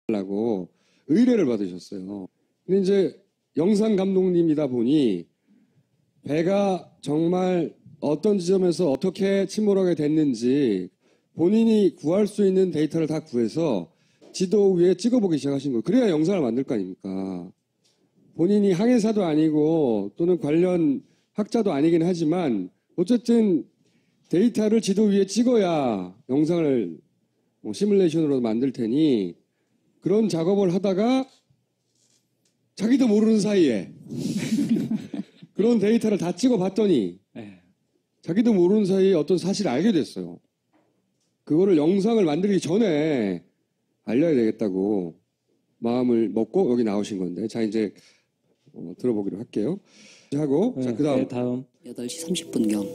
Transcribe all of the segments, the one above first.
라고 의뢰를 받으셨어요. 근데 이제 영상 감독님이다 보니 배가 정말 어떤 지점에서 어떻게 침몰하게 됐는지 본인이 구할 수 있는 데이터를 다 구해서 지도 위에 찍어보기 시작하신 거예요. 그래야 영상을 만들 거 아닙니까? 본인이 항해사도 아니고 또는 관련 학자도 아니긴 하지만 어쨌든 데이터를 지도 위에 찍어야 영상을 시뮬레이션으로 만들 테니 그런 작업을 하다가 자기도 모르는 사이에 그런 데이터를 다 찍어봤더니 자기도 모르는 사이에 어떤 사실을 알게 됐어요. 그거를 영상을 만들기 전에 알려야 되겠다고 마음을 먹고 여기 나오신 건데, 자 이제 들어보기로 할게요. 하고 자 그다음 8시 30분경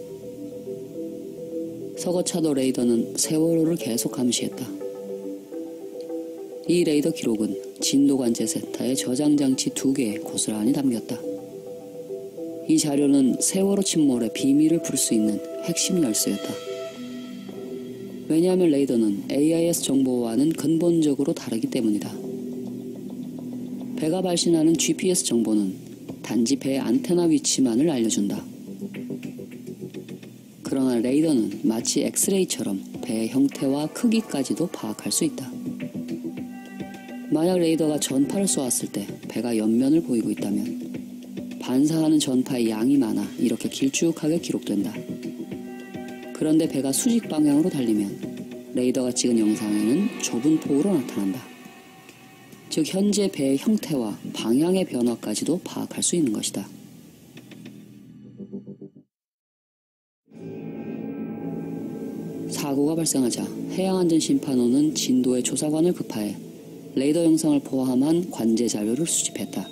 서거차도 레이더는 세월호를 계속 감시했다. 이 레이더 기록은 진도관제 세타의 저장 장치 2개에 고스란히 담겼다. 이 자료는 세월호 침몰의 비밀을 풀 수 있는 핵심 열쇠였다. 왜냐하면 레이더는 AIS 정보와는 근본적으로 다르기 때문이다. 배가 발신하는 GPS 정보는 단지 배의 안테나 위치만을 알려준다. 그러나 레이더는 마치 엑스레이처럼 배의 형태와 크기까지도 파악할 수 있다. 만약 레이더가 전파를 쏘았을 때 배가 옆면을 보이고 있다면 반사하는 전파의 양이 많아 이렇게 길쭉하게 기록된다. 그런데 배가 수직 방향으로 달리면 레이더가 찍은 영상에는 좁은 폭으로 나타난다. 즉 현재 배의 형태와 방향의 변화까지도 파악할 수 있는 것이다. 사고가 발생하자 해양안전심판원은 진도의 조사관을 급파해 레이더 영상을 포함한 관제 자료를 수집했다.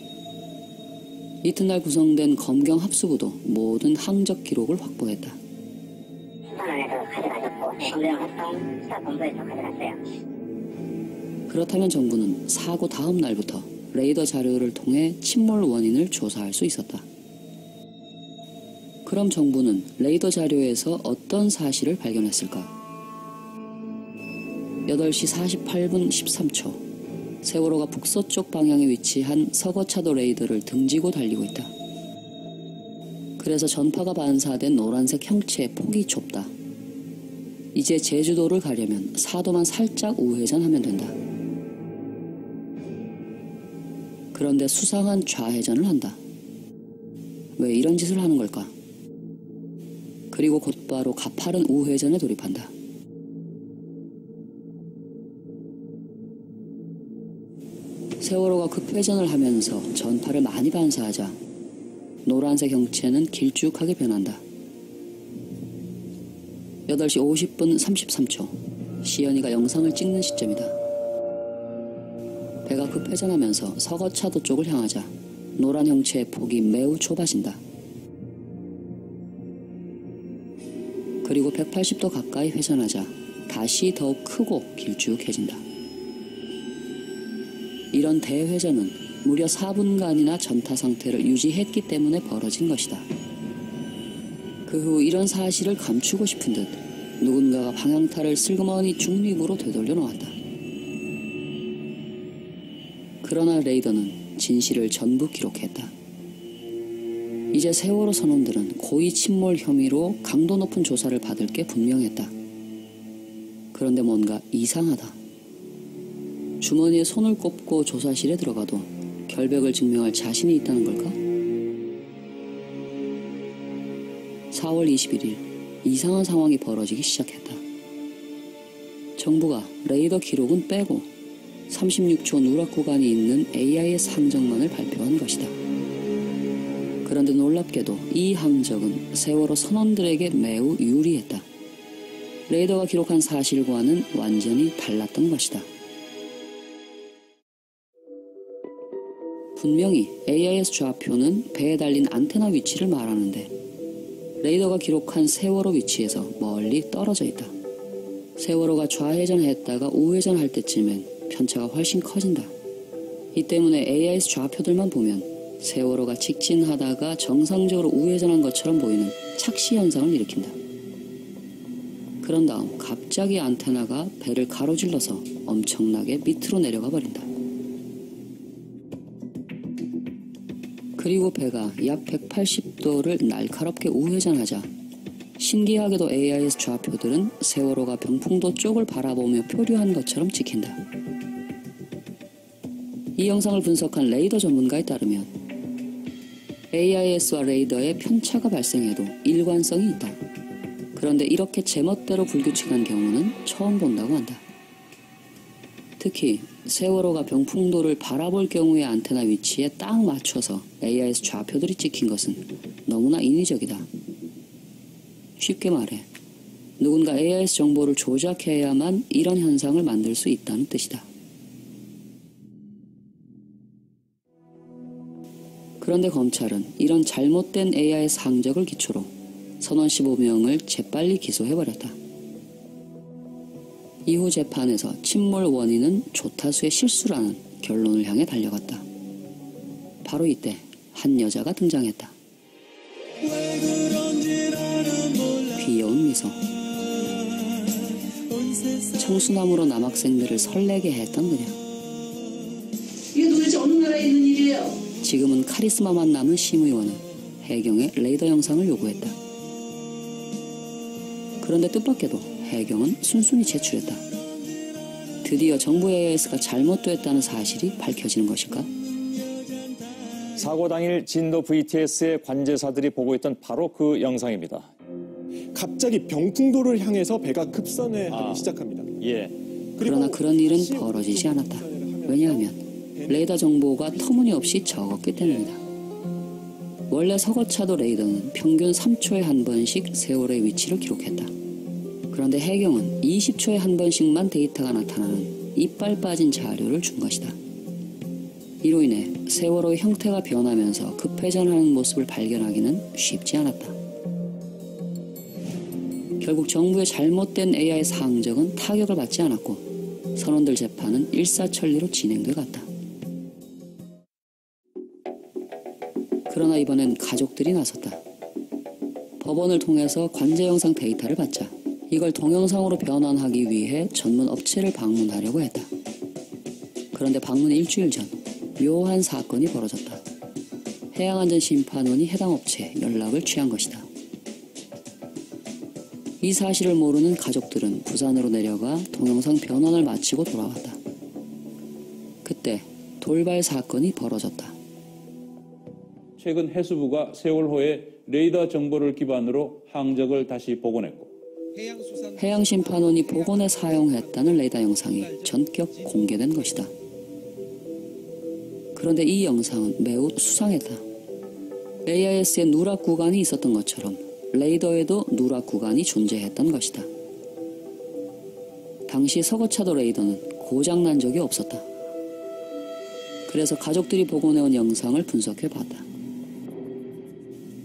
이튿날 구성된 검경 합수부도 모든 항적 기록을 확보했다. 심판원에서 가져가셨고 검경 합동 수사본부에서 가져갔어요. 그렇다면 정부는 사고 다음 날부터 레이더 자료를 통해 침몰 원인을 조사할 수 있었다. 그럼 정부는 레이더 자료에서 어떤 사실을 발견했을까? 8시 48분 13초 세월호가 북서쪽 방향에 위치한 서거차도 레이더를 등지고 달리고 있다. 그래서 전파가 반사된 노란색 형체의 폭이 좁다. 이제 제주도를 가려면 사도만 살짝 우회전하면 된다. 그런데 수상한 좌회전을 한다. 왜 이런 짓을 하는 걸까? 그리고 곧바로 가파른 우회전에 돌입한다. 세월호가 급회전을 하면서 전파를 많이 반사하자 노란색 형체는 길쭉하게 변한다. 8시 50분 33초 시연이가 영상을 찍는 시점이다. 배가 급회전하면서 서거차도 쪽을 향하자 노란 형체의 폭이 매우 좁아진다. 그리고 180도 가까이 회전하자 다시 더욱 크고 길쭉해진다. 이런 대회전은 무려 4분간이나 전타 상태를 유지했기 때문에 벌어진 것이다. 그 후 이런 사실을 감추고 싶은 듯 누군가가 방향타를 슬그머니 중립으로 되돌려 놓았다. 그러나 레이더는 진실을 전부 기록했다. 이제 세월호 선원들은 고의 침몰 혐의로 강도 높은 조사를 받을 게 분명했다. 그런데 뭔가 이상하다. 주머니에 손을 꼽고 조사실에 들어가도 결백을 증명할 자신이 있다는 걸까? 4월 21일 이상한 상황이 벌어지기 시작했다. 정부가 레이더 기록은 빼고 36초 누락 구간이 있는 AIS 항적만을 발표한 것이다. 그런데 놀랍게도 이 항적은 세월호 선원들에게 매우 유리했다. 레이더가 기록한 사실과는 완전히 달랐던 것이다. 분명히 AIS 좌표는 배에 달린 안테나 위치를 말하는데 레이더가 기록한 세월호 위치에서 멀리 떨어져 있다. 세월호가 좌회전했다가 우회전할 때쯤엔 편차가 훨씬 커진다. 이 때문에 AIS 좌표들만 보면 세월호가 직진하다가 정상적으로 우회전한 것처럼 보이는 착시 현상을 일으킨다. 그런 다음 갑자기 안테나가 배를 가로질러서 엄청나게 밑으로 내려가 버린다. 그리고 배가 약 180도를 날카롭게 우회전하자 신기하게도 AIS 좌표들은 세월호가 병풍도 쪽을 바라보며 표류한 것처럼 찍힌다. 이 영상을 분석한 레이더 전문가에 따르면 AIS와 레이더에 편차가 발생해도 일관성이 있다. 그런데 이렇게 제멋대로 불규칙한 경우는 처음 본다고 한다. 특히 세월호가 병풍도를 바라볼 경우의 안테나 위치에 딱 맞춰서 AIS 좌표들이 찍힌 것은 너무나 인위적이다. 쉽게 말해 누군가 AIS 정보를 조작해야만 이런 현상을 만들 수 있다는 뜻이다. 그런데 검찰은 이런 잘못된 AIS 항적을 기초로 선원 15명을 재빨리 기소해버렸다. 이후 재판에서 침몰 원인은 조타수의 실수라는 결론을 향해 달려갔다. 바로 이때 한 여자가 등장했다. 귀여운 미소. 청수나무로 남학생들을 설레게 했던 그녀. 이게 도대체 어느 나라에 있는 일이에요? 지금은 카리스마만 남은 심의원은 해경의 레이더 영상을 요구했다. 그런데 뜻밖에도 해경은 순순히 제출했다. 드디어 정부 AIS가 잘못됐다는 사실이 밝혀지는 것일까? 사고 당일 진도 VTS의 관제사들이 보고 있던 바로 그 영상입니다. 갑자기 병풍도를 향해서 배가 급선회하기 시작합니다. 예. 그러나 그런 일은 벌어지지 않았다. 왜냐하면 레이더 정보가 터무니없이 적었기 때문이다. 원래 서거차도 레이더는 평균 3초에 한 번씩 세월호의 위치를 기록했다. 그런데 해경은 20초에 한 번씩만 데이터가 나타나는 이빨 빠진 자료를 준 것이다. 이로 인해 세월호의 형태가 변하면서 급회전하는 모습을 발견하기는 쉽지 않았다. 결국 정부의 잘못된 AIS 항적은 타격을 받지 않았고 선원들 재판은 일사천리로 진행돼 갔다. 그러나 이번엔 가족들이 나섰다. 법원을 통해서 관제 영상 데이터를 받자 이걸 동영상으로 변환하기 위해 전문 업체를 방문하려고 했다. 그런데 방문 일주일 전 묘한 사건이 벌어졌다. 해양안전심판원이 해당 업체에 연락을 취한 것이다. 이 사실을 모르는 가족들은 부산으로 내려가 동영상 변환을 마치고 돌아왔다. 그때 돌발 사건이 벌어졌다. 최근 해수부가 세월호의 레이더 정보를 기반으로 항적을 다시 복원했고 해양심판원이 복원에 사용했다는 레이더 영상이 전격 공개된 것이다. 그런데 이 영상은 매우 수상했다. AIS에 누락 구간이 있었던 것처럼 레이더에도 누락 구간이 존재했던 것이다. 당시 서거차도 레이더는 고장난 적이 없었다. 그래서 가족들이 복원해온 영상을 분석해봤다.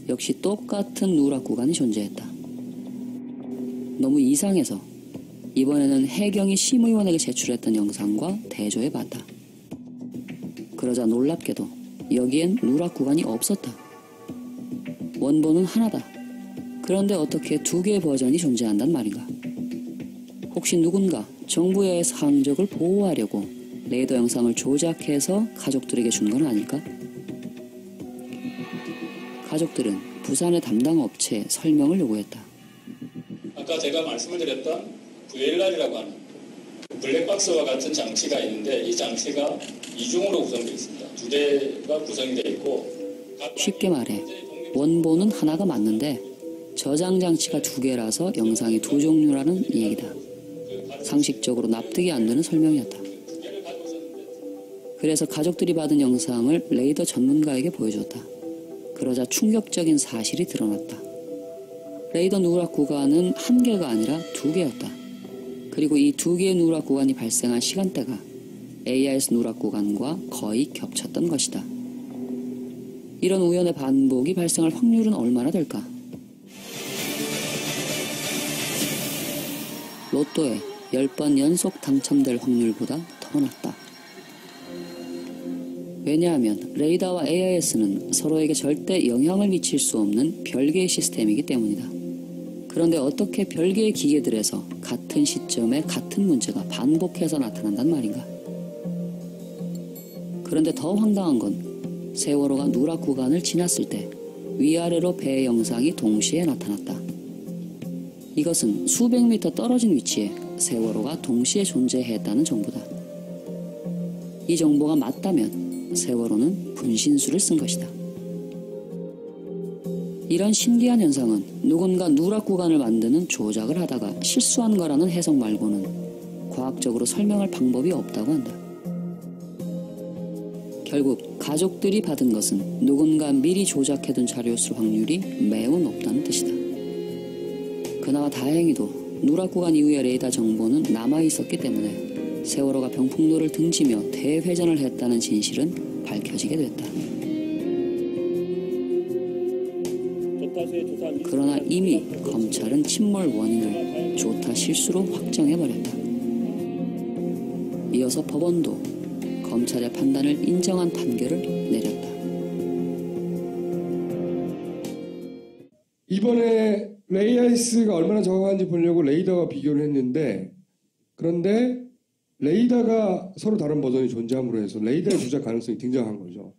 역시 똑같은 누락 구간이 존재했다. 너무 이상해서 이번에는 해경이 심의원에게 제출했던 영상과 대조해봤다. 그러자 놀랍게도 여기엔 누락 구간이 없었다. 원본은 하나다. 그런데 어떻게 두 개의 버전이 존재한단 말인가? 혹시 누군가 정부의 항적을 보호하려고 레이더 영상을 조작해서 가족들에게 준 건 아닐까? 가족들은 부산의 담당 업체에 설명을 요구했다. 아까 제가 말씀을 드렸던 VLR이라고 하는 블랙박스와 같은 장치가 있는데 이 장치가 이중으로 구성되어 있습니다. 두 대가 구성이 되어 있고 쉽게 말해 원본은 하나가 맞는데 저장 장치가 두 개라서 영상이 두 종류라는 얘기다. 상식적으로 납득이 안 되는 설명이었다. 그래서 가족들이 받은 영상을 레이더 전문가에게 보여줬다. 그러자 충격적인 사실이 드러났다. 레이더 누락 구간은 한 개가 아니라 두 개였다. 그리고 이 두 개의 누락 구간이 발생한 시간대가 AIS 누락 구간과 거의 겹쳤던 것이다. 이런 우연의 반복이 발생할 확률은 얼마나 될까? 로또에 10번 연속 당첨될 확률보다 더 낮다. 왜냐하면 레이더와 AIS는 서로에게 절대 영향을 미칠 수 없는 별개의 시스템이기 때문이다. 그런데 어떻게 별개의 기계들에서 같은 시점에 같은 문제가 반복해서 나타난단 말인가? 그런데 더 황당한 건 세월호가 누락 구간을 지났을 때 위아래로 배 영상이 동시에 나타났다. 이것은 수백 미터 떨어진 위치에 세월호가 동시에 존재했다는 정보다. 이 정보가 맞다면 세월호는 분신술을 쓴 것이다. 이런 신기한 현상은 누군가 누락 구간을 만드는 조작을 하다가 실수한 거라는 해석 말고는 과학적으로 설명할 방법이 없다고 한다. 결국 가족들이 받은 것은 누군가 미리 조작해둔 자료였을 확률이 매우 높다는 뜻이다. 그나마 다행히도 누락 구간 이후의 레이더 정보는 남아있었기 때문에 세월호가 병풍로를 등지며 대회전을 했다는 진실은 밝혀지게 됐다. 그러나 이미 검찰은 침몰 원인을 조타 실수로 확정해버렸다. 이어서 법원도 검찰의 판단을 인정한 판결을 내렸다. 이번에 레이아이스가 얼마나 정확한지 보려고 레이더와 비교를 했는데, 그런데 레이더가 서로 다른 버전이 존재함으로 해서 레이더의 조작 가능성이 등장한 거죠.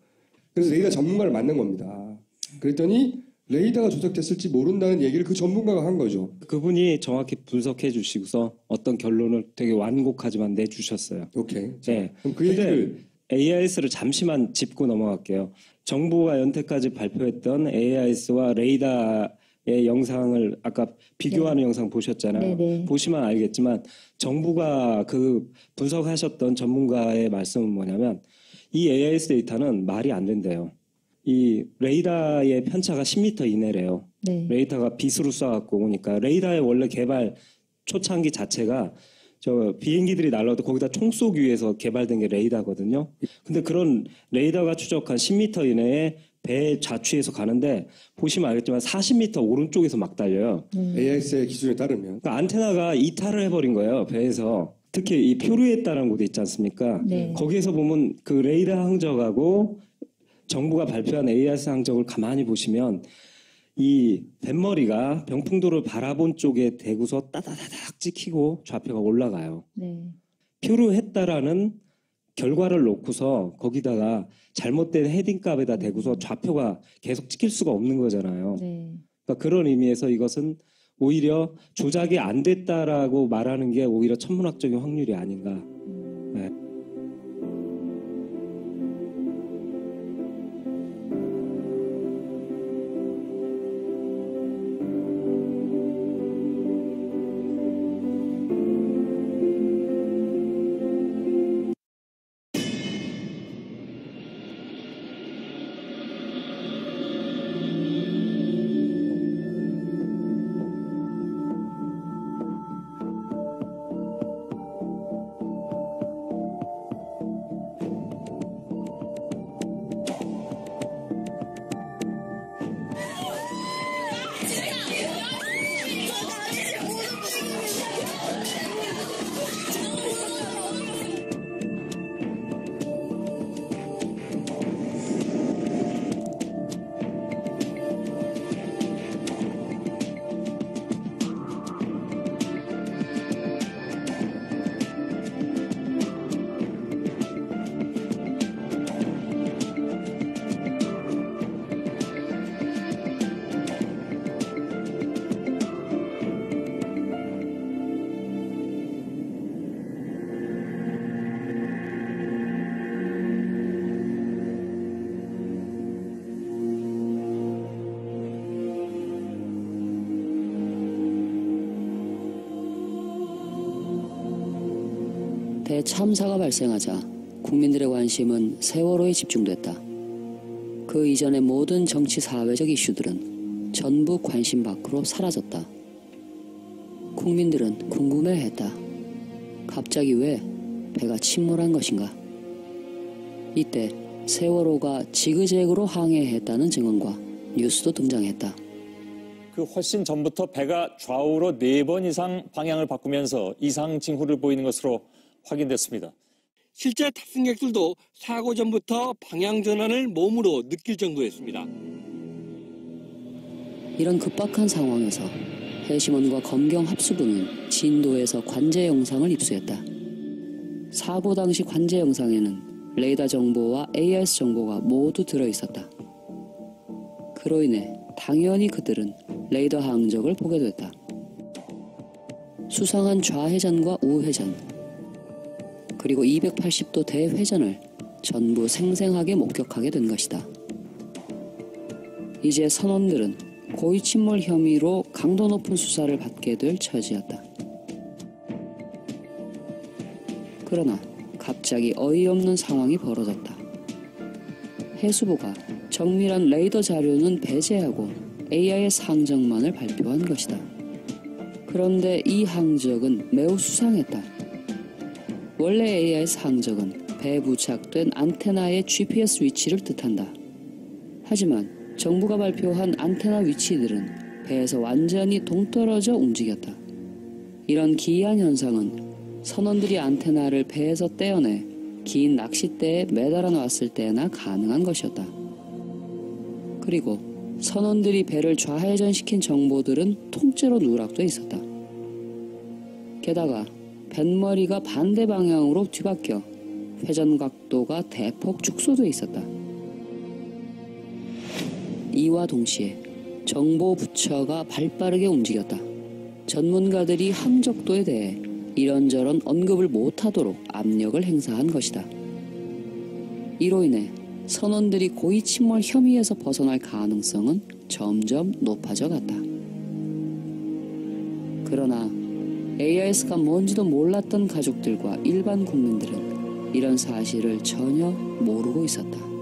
그래서 레이더 전문가를 만난 겁니다. 그랬더니 레이더가 조작됐을지 모른다는 얘기를 그 전문가가 한 거죠. 그분이 정확히 분석해 주시고서 어떤 결론을 되게 완곡하지만 내주셨어요. 오케이. 네. 그럼 그 얘기를 AIS를 잠시만 짚고 넘어갈게요. 정부가 연태까지 발표했던 AIS와 레이더의 영상을 아까 비교하는 영상 보셨잖아요. 네네. 보시면 알겠지만 정부가 그 분석하셨던 전문가의 말씀은 뭐냐면 이 AIS 데이터는 말이 안 된대요. 이 레이더의 편차가 10m 이내래요. 네. 레이더가 빛으로 쏴갖고 오니까 레이더의 원래 개발 초창기 자체가 저 비행기들이 날라도 거기다 총 쏘기 위해서 개발된 게 레이더거든요. 근데 그런 레이더가 추적한 10m 이내에 배 좌추에서 가는데 보시면 알겠지만 40m 오른쪽에서 막 달려요. AIS의 기준에 따르면 그러니까 안테나가 이탈을 해버린 거예요. 배에서. 특히 이 표류했다는 곳이 있지 않습니까? 네. 거기에서 보면 그 레이더 항적하고 정부가 발표한 AIS 항적을 가만히 보시면 이 뱃머리가 병풍도를 바라본 쪽에 대고서 따다다닥 찍히고 좌표가 올라가요. 네. 표류했다라는 결과를 놓고서 거기다가 잘못된 헤딩값에다 대고서 좌표가 계속 찍힐 수가 없는 거잖아요. 네. 그러니까 그런 의미에서 이것은 오히려 조작이 안 됐다라고 말하는 게 오히려 천문학적인 확률이 아닌가. 네. 대참사가 발생하자 국민들의 관심은 세월호에 집중됐다. 그 이전의 모든 정치 사회적 이슈들은 전부 관심 밖으로 사라졌다. 국민들은 궁금해했다. 갑자기 왜 배가 침몰한 것인가? 이때 세월호가 지그재그로 항해했다는 증언과 뉴스도 등장했다. 그 훨씬 전부터 배가 좌우로 4번 이상 방향을 바꾸면서 이상 징후를 보이는 것으로 확인됐습니다. 실제 탑승객들도 사고 전부터 방향 전환을 몸으로 느낄 정도였습니다. 이런 급박한 상황에서 해심원과 검경 합수부는 진도에서 관제 영상을 입수했다. 사고 당시 관제 영상에는 레이더 정보와 AIS 정보가 모두 들어있었다. 그로 인해 당연히 그들은 레이더 항적을 보게 됐다. 수상한 좌회전과 우회전, 그리고 280도 대회전을 전부 생생하게 목격하게 된 것이다. 이제 선원들은 고의 침몰 혐의로 강도 높은 수사를 받게 될 처지였다. 그러나 갑자기 어이없는 상황이 벌어졌다. 해수부가 정밀한 레이더 자료는 배제하고 AIS 항적만을 발표한 것이다. 그런데 이 항적은 매우 수상했다. 원래 AIS 항적은 배에 부착된 안테나의 GPS 위치를 뜻한다. 하지만 정부가 발표한 안테나 위치들은 배에서 완전히 동떨어져 움직였다. 이런 기이한 현상은 선원들이 안테나를 배에서 떼어내 긴 낚싯대에 매달아 놨을 때나 가능한 것이었다. 그리고 선원들이 배를 좌회전시킨 정보들은 통째로 누락돼 있었다. 게다가 뱃머리가 반대 방향으로 뒤바뀌어 회전 각도가 대폭 축소돼 있었다. 이와 동시에 정보 부처가 발빠르게 움직였다. 전문가들이 항적도에 대해 이런저런 언급을 못하도록 압력을 행사한 것이다. 이로 인해 선원들이 고의 침몰 혐의에서 벗어날 가능성은 점점 높아져 갔다. 그러나 AIS가 뭔지도 몰랐던 가족들과 일반 국민들은 이런 사실을 전혀 모르고 있었다.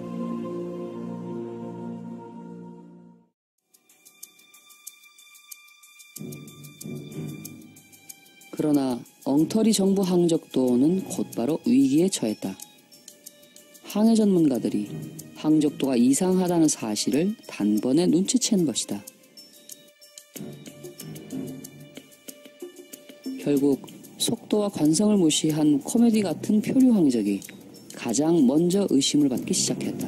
그러나 엉터리 정부 항적도는 곧바로 위기에 처했다. 항해 전문가들이 항적도가 이상하다는 사실을 단번에 눈치챈 것이다. 결국 속도와 관성을 무시한 코미디 같은 표류 항적이 가장 먼저 의심을 받기 시작했다.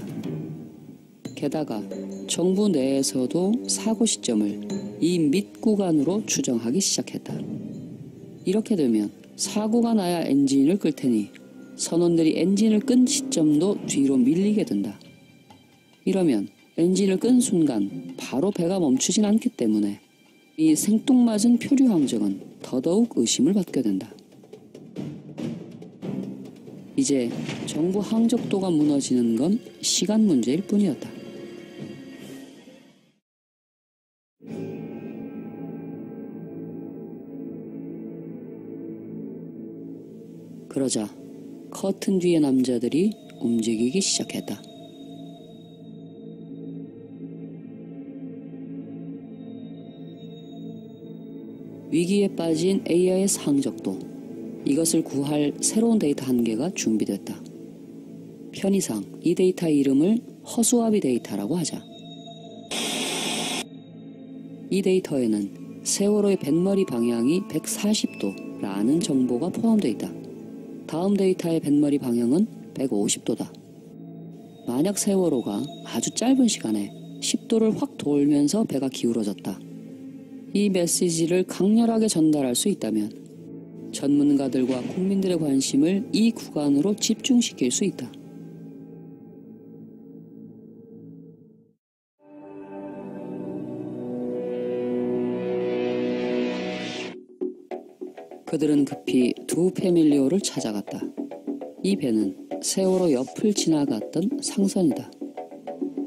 게다가 정부 내에서도 사고 시점을 이 밑 구간으로 추정하기 시작했다. 이렇게 되면 사고가 나야 엔진을 끌 테니 선원들이 엔진을 끈 시점도 뒤로 밀리게 된다. 이러면 엔진을 끈 순간 바로 배가 멈추진 않기 때문에 이 생뚱맞은 표류 항적은 더더욱 의심을 받게 된다. 이제 정부 항적도가 무너지는 건 시간 문제일 뿐이었다. 그러자 커튼 뒤의 남자들이 움직이기 시작했다. 위기에 빠진 AIS 항적도, 이것을 구할 새로운 데이터 한 개가 준비됐다. 편의상 이 데이터 이름을 허수아비 데이터라고 하자. 이 데이터에는 세월호의 뱃머리 방향이 140도라는 정보가 포함되어 있다. 다음 데이터의 뱃머리 방향은 150도다. 만약 세월호가 아주 짧은 시간에 10도를 확 돌면서 배가 기울어졌다. 이 메시지를 강렬하게 전달할 수 있다면 전문가들과 국민들의 관심을 이 구간으로 집중시킬 수 있다. 그들은 급히 두 패밀리오를 찾아갔다. 이 배는 세월호 옆을 지나갔던 상선이다.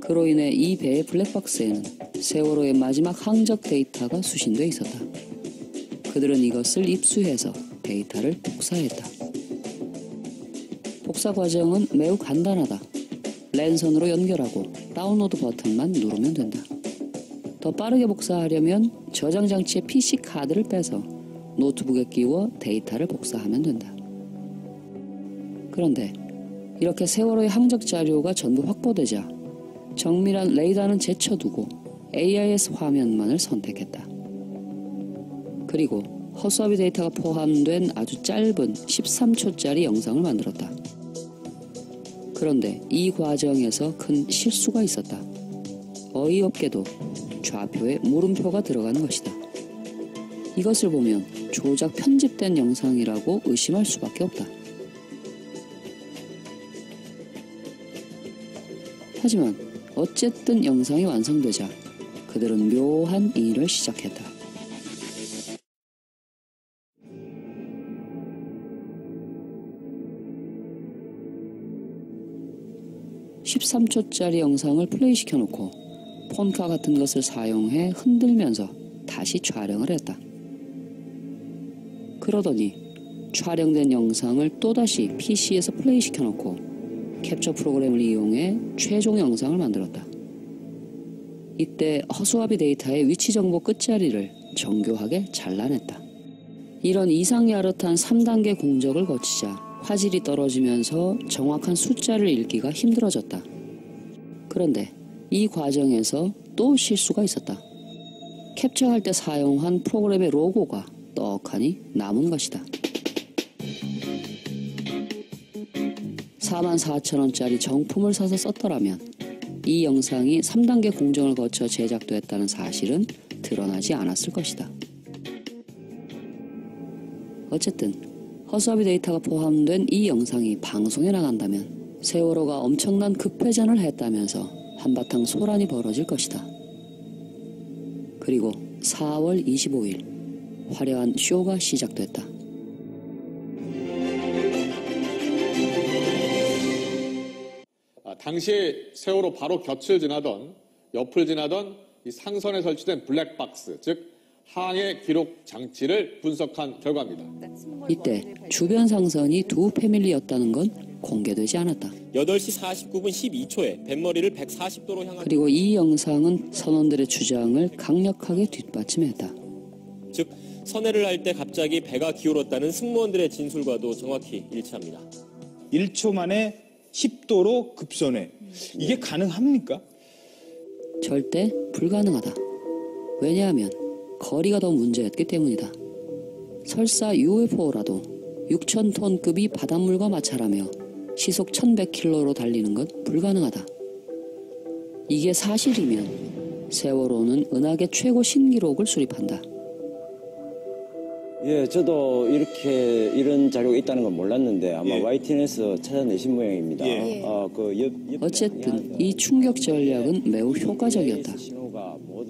그로 인해 이 배의 블랙박스에는 세월호의 마지막 항적 데이터가 수신돼 있었다. 그들은 이것을 입수해서 데이터를 복사했다. 복사 과정은 매우 간단하다. 랜선으로 연결하고 다운로드 버튼만 누르면 된다. 더 빠르게 복사하려면 저장 장치의 PC 카드를 빼서 노트북에 끼워 데이터를 복사하면 된다. 그런데 이렇게 세월호의 항적 자료가 전부 확보되자 정밀한 레이더는 제쳐두고 AIS 화면만을 선택했다. 그리고 허수아비 데이터가 포함된 아주 짧은 13초짜리 영상을 만들었다. 그런데 이 과정에서 큰 실수가 있었다. 어이없게도 좌표에 물음표가 들어간 것이다. 이것을 보면 조작 편집된 영상이라고 의심할 수밖에 없다. 하지만 어쨌든 영상이 완성되자 그들은 묘한 일을 시작했다. 13초짜리 영상을 플레이시켜놓고 폰카 같은 것을 사용해 흔들면서 다시 촬영을 했다. 그러더니 촬영된 영상을 또다시 PC에서 플레이시켜놓고 캡처 프로그램을 이용해 최종 영상을 만들었다. 이때 허수아비 데이터의 위치 정보 끝자리를 정교하게 잘라냈다. 이런 이상야릇한 3단계 공적을 거치자 화질이 떨어지면서 정확한 숫자를 읽기가 힘들어졌다. 그런데 이 과정에서 또 실수가 있었다. 캡처할 때 사용한 프로그램의 로고가 떡하니 남은 것이다. 44,000원짜리 정품을 사서 썼더라면 이 영상이 3단계 공정을 거쳐 제작됐다는 사실은 드러나지 않았을 것이다. 어쨌든 허수아비 데이터가 포함된 이 영상이 방송에 나간다면 세월호가 엄청난 급회전을 했다면서 한바탕 소란이 벌어질 것이다. 그리고 4월 25일 화려한 쇼가 시작됐다. 당시 세월호 바로 곁을 지나던 옆을 지나던 이 상선에 설치된 블랙박스, 즉 항해 기록 장치를 분석한 결과입니다. 이때 주변 상선이 두 패밀리였다는 건 공개되지 않았다. 8시 49분 12초에 뱃머리를 140도로 향한 그리고 이 영상은 선원들의 주장을 강력하게 뒷받침했다. 즉 선회를 할 때 갑자기 배가 기울었다는 승무원들의 진술과도 정확히 일치합니다. 1초 만에 10도로 급선회. 이게 가능합니까? 절대 불가능하다. 왜냐하면 거리가 더 문제였기 때문이다. 설사 UFO라도 6,000톤급이 바닷물과 마찰하며 시속 1,100km로 달리는 건 불가능하다. 이게 사실이면 세월호는 은하계 최고 신기록을 수립한다. 예, 저도 이런 자료가 있다는 건 몰랐는데 아마 예. YTN에서 찾아내신 모양입니다. 예. 어쨌든 이 충격 전략은 매우 효과적이었다.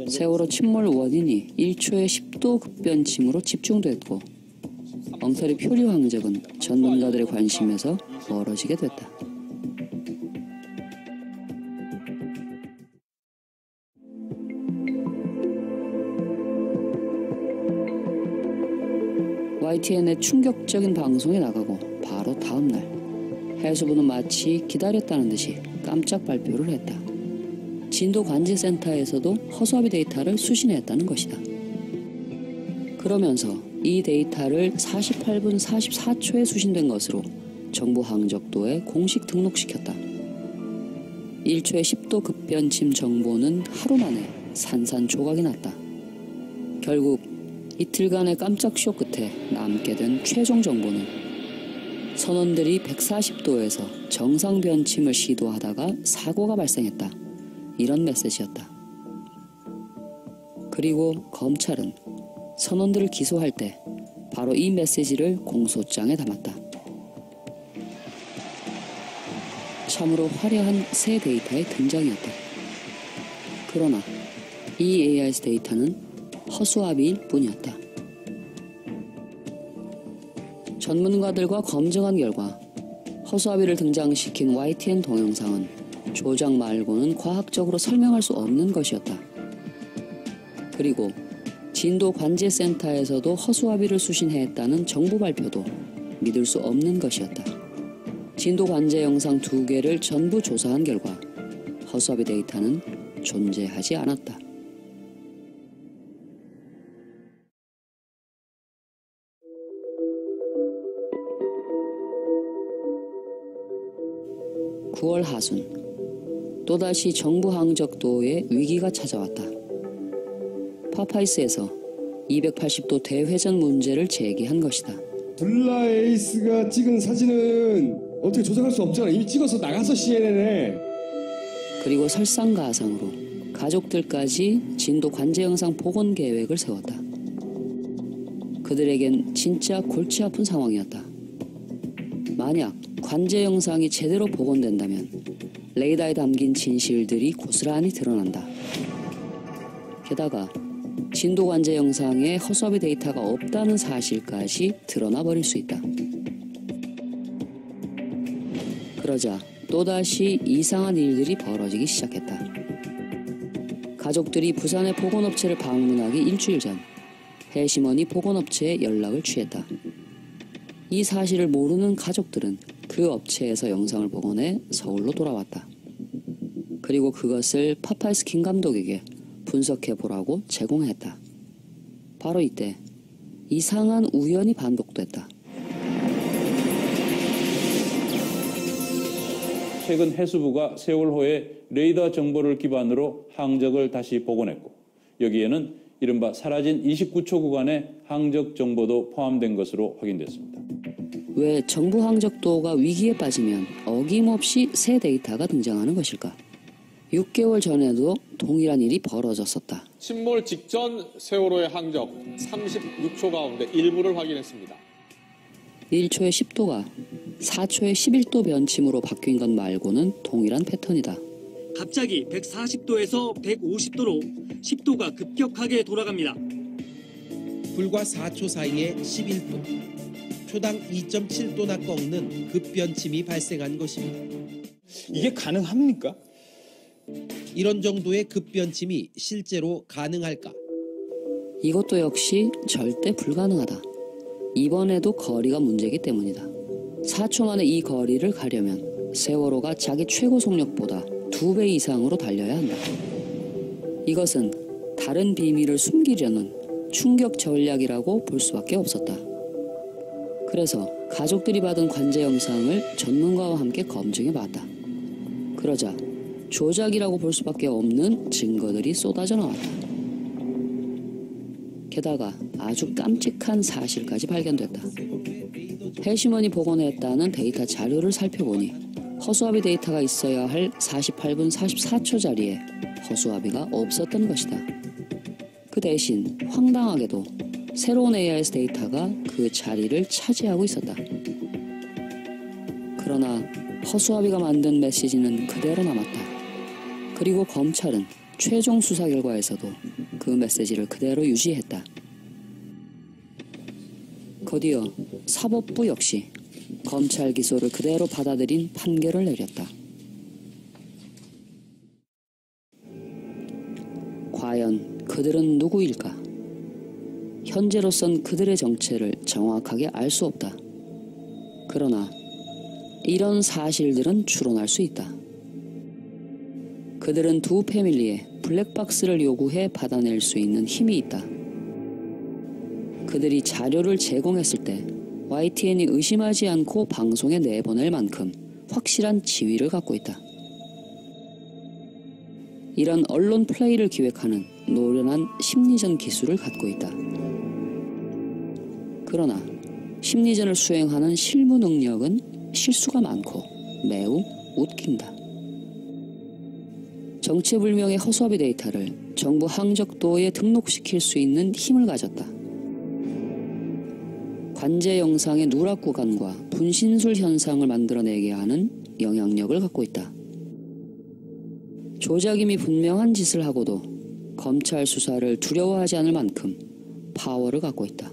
세월호 침몰 원인이 1초에 10도 급변침으로 집중됐고 엉터리 표류 항적은 전문가들의 관심에서 멀어지게 됐다. YTN의 충격적인 방송이 나가고 바로 다음 날 해수부는 마치 기다렸다는 듯이 깜짝 발표를 했다. 진도 관제센터에서도 허수아비 데이터를 수신했다는 것이다. 그러면서 이 데이터를 48분 44초에 수신된 것으로 정부 항적도에 공식 등록시켰다. 1초에 10도 급변침 정보는 하루 만에 산산조각이 났다. 결국 이틀간의 깜짝 쇼 끝에 남게 된 최종 정보는 선원들이 140도에서 정상 변침을 시도하다가 사고가 발생했다. 이런 메시지였다. 그리고 검찰은 선원들을 기소할 때 바로 이 메시지를 공소장에 담았다. 참으로 화려한 새 데이터의 등장이었다. 그러나 이 AIS 데이터는 허수아비일 뿐이었다. 전문가들과 검증한 결과 허수아비를 등장시킨 YTN 동영상은 조작 말고는 과학적으로 설명할 수 없는 것이었다. 그리고 진도 관제센터에서도 허수아비를 수신했다는 정부 발표도 믿을 수 없는 것이었다. 진도 관제 영상 2개를 전부 조사한 결과 허수아비 데이터는 존재하지 않았다. (9월) 하순 또다시 정부 항적도에 위기가 찾아왔다. 파파이스에서 280도 대회전 문제를 제기한 것이다. 블라 에이스가 찍은 사진은 어떻게 조작할 수 없잖아. 이미 찍어서 나가서 CNN에. 그리고 설상가상으로 가족들까지 진도 관제 영상 복원 계획을 세웠다. 그들에겐 진짜 골치 아픈 상황이었다. 만약 관제 영상이 제대로 복원된다면 레이더에 담긴 진실들이 고스란히 드러난다. 게다가 진도 관제 영상에 허수아비 데이터가 없다는 사실까지 드러나 버릴 수 있다. 그러자 또다시 이상한 일들이 벌어지기 시작했다. 가족들이 부산의 복원업체를 방문하기 일주일 전 해시머니 복원업체에 연락을 취했다. 이 사실을 모르는 가족들은 그 업체에서 영상을 복원해 서울로 돌아왔다. 그리고 그것을 파파이스 김 감독에게 분석해보라고 제공했다. 바로 이때 이상한 우연이 반복됐다. 최근 해수부가 세월호의 레이더 정보를 기반으로 항적을 다시 복원했고 여기에는 이른바 사라진 29초 구간의 항적 정보도 포함된 것으로 확인됐습니다. 왜 정부 항적도가 위기에 빠지면 어김없이 새 데이터가 등장하는 것일까? 6개월 전에도 동일한 일이 벌어졌었다. 침몰 직전 세월호의 항적 36초 가운데 일부를 확인했습니다. 1초의 10도가 4초의 11도 변침으로 바뀐 것 말고는 동일한 패턴이다. 갑자기 140도에서 150도로 10도가 급격하게 돌아갑니다. 불과 4초 사이에 11도, 초당 2.7도나 꺾는 급변침이 발생한 것입니다. 이게 가능합니까? 이런 정도의 급변침이 실제로 가능할까? 이것도 역시 절대 불가능하다. 이번에도 거리가 문제이기 때문이다. 4초 만에 이 거리를 가려면 세월호가 자기 최고 속력보다 2배 이상으로 달려야 한다. 이것은 다른 비밀을 숨기려는 충격 전략이라고 볼 수밖에 없었다. 그래서 가족들이 받은 관제 영상을 전문가와 함께 검증해봤다. 그러자 조작이라고 볼 수밖에 없는 증거들이 쏟아져 나왔다. 게다가 아주 깜찍한 사실까지 발견됐다. 해시머니 복원했다는 데이터 자료를 살펴보니 허수아비 데이터가 있어야 할 48분 44초 자리에 허수아비가 없었던 것이다. 그 대신 황당하게도 새로운 AIS 데이터가 그 자리를 차지하고 있었다. 그러나 허수아비가 만든 메시지는 그대로 남았다. 그리고 검찰은 최종 수사 결과에서도 그 메시지를 그대로 유지했다. 곧이어 사법부 역시 검찰 기소를 그대로 받아들인 판결을 내렸다. 과연 그들은 누구일까? 현재로선 그들의 정체를 정확하게 알 수 없다. 그러나 이런 사실들은 추론할 수 있다. 그들은 두 패밀리에 블랙박스를 요구해 받아낼 수 있는 힘이 있다. 그들이 자료를 제공했을 때 YTN이 의심하지 않고 방송에 내보낼 만큼 확실한 지위를 갖고 있다. 이런 언론 플레이를 기획하는 노련한 심리전 기술을 갖고 있다. 그러나 심리전을 수행하는 실무 능력은 실수가 많고 매우 웃긴다. 정체불명의 허수아비 데이터를 정부 항적도에 등록시킬 수 있는 힘을 가졌다. 관제 영상의 누락 구간과 분신술 현상을 만들어내게 하는 영향력을 갖고 있다. 조작임이 분명한 짓을 하고도 검찰 수사를 두려워하지 않을 만큼 파워를 갖고 있다.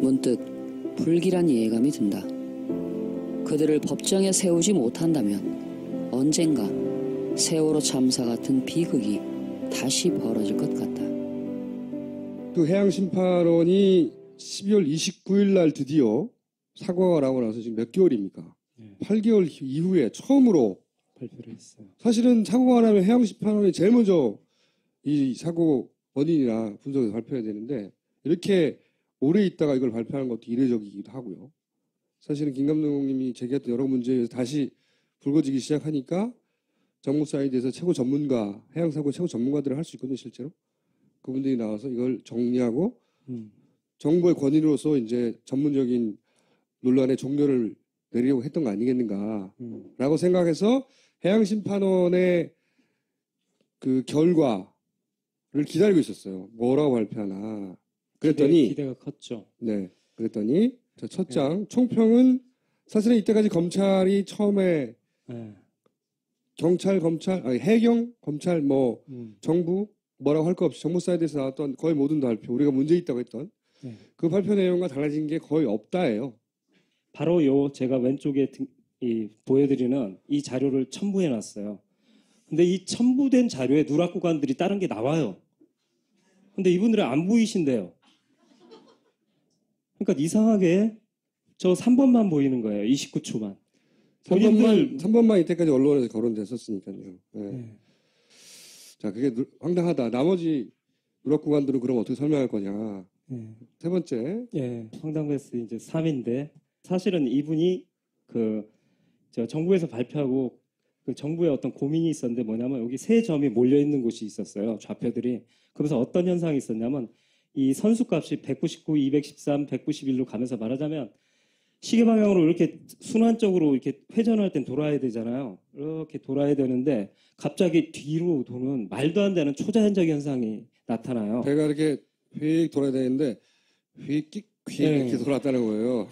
문득 불길한 예감이 든다. 그들을 법정에 세우지 못한다면 언젠가 세월호 참사 같은 비극이 다시 벌어질 것 같다. 그 해양심판원이 12월 29일 날 드디어 사과가 나오고 나서 지금 몇 개월입니까? 8개월 이후에 처음으로 발표를 했어요. 사실은 사고가 나면 해양심판원이 제일 먼저 이 사고 원인이나 분석을 발표해야 되는데 이렇게 오래 있다가 이걸 발표하는 것도 이례적이기도 하고요. 사실은 김 감독님이 제기했던 여러 문제에서 다시 불거지기 시작하니까 정무 사이드에서 최고 전문가, 해양사고 최고 전문가들을 할 수 있거든요, 실제로. 그분들이 나와서 이걸 정리하고 정부의 권위로서 이제 전문적인 논란의 종료를 내리려고 했던 거 아니겠는가라고 생각해서 해양심판원의 그 결과 기다리고 있었어요. 뭐라고 발표하나. 그랬더니 기대가 컸죠. 네, 그랬더니 첫 장 총평은 사실은 이때까지 검찰이 처음에 경찰, 검찰, 아니, 해경, 검찰, 뭐 정부 뭐라고 할 거 없이 정부 사이드에서 나왔던 거의 모든 발표, 우리가 문제 있다고 했던 그 발표 내용과 달라진 게 거의 없다예요. 바로 요 제가 왼쪽에 보여드리는 이 자료를 첨부해놨어요. 근데 이 첨부된 자료에 누락 구간들이 다른 게 나와요. 근데 이분들은 안 보이신대요. 그러니까 이상하게 저 3번만 보이는 거예요. 29초만. 3번만 이때까지 언론에서 거론됐었으니까요. 네. 자, 그게 황당하다. 나머지 누락 구간들은 그럼 어떻게 설명할 거냐. 세 번째. 예, 황당베스 이제 3인데 사실은 이분이 저 정부에서 발표하고 그 정부에 어떤 고민이 있었는데 뭐냐면 여기 세 점이 몰려 있는 곳이 있었어요. 좌표들이. 그래서 어떤 현상이 있었냐면 이 선수값이 199, 213, 191로 가면서 말하자면 시계 방향으로 이렇게 순환적으로 이렇게 회전할 땐 돌아야 되잖아요. 이렇게 돌아야 되는데 갑자기 뒤로 도는 말도 안 되는 초자연적 현상이 나타나요. 배가 이렇게 휙 돌아야 되는데 휙 이렇게 돌았다는 거예요.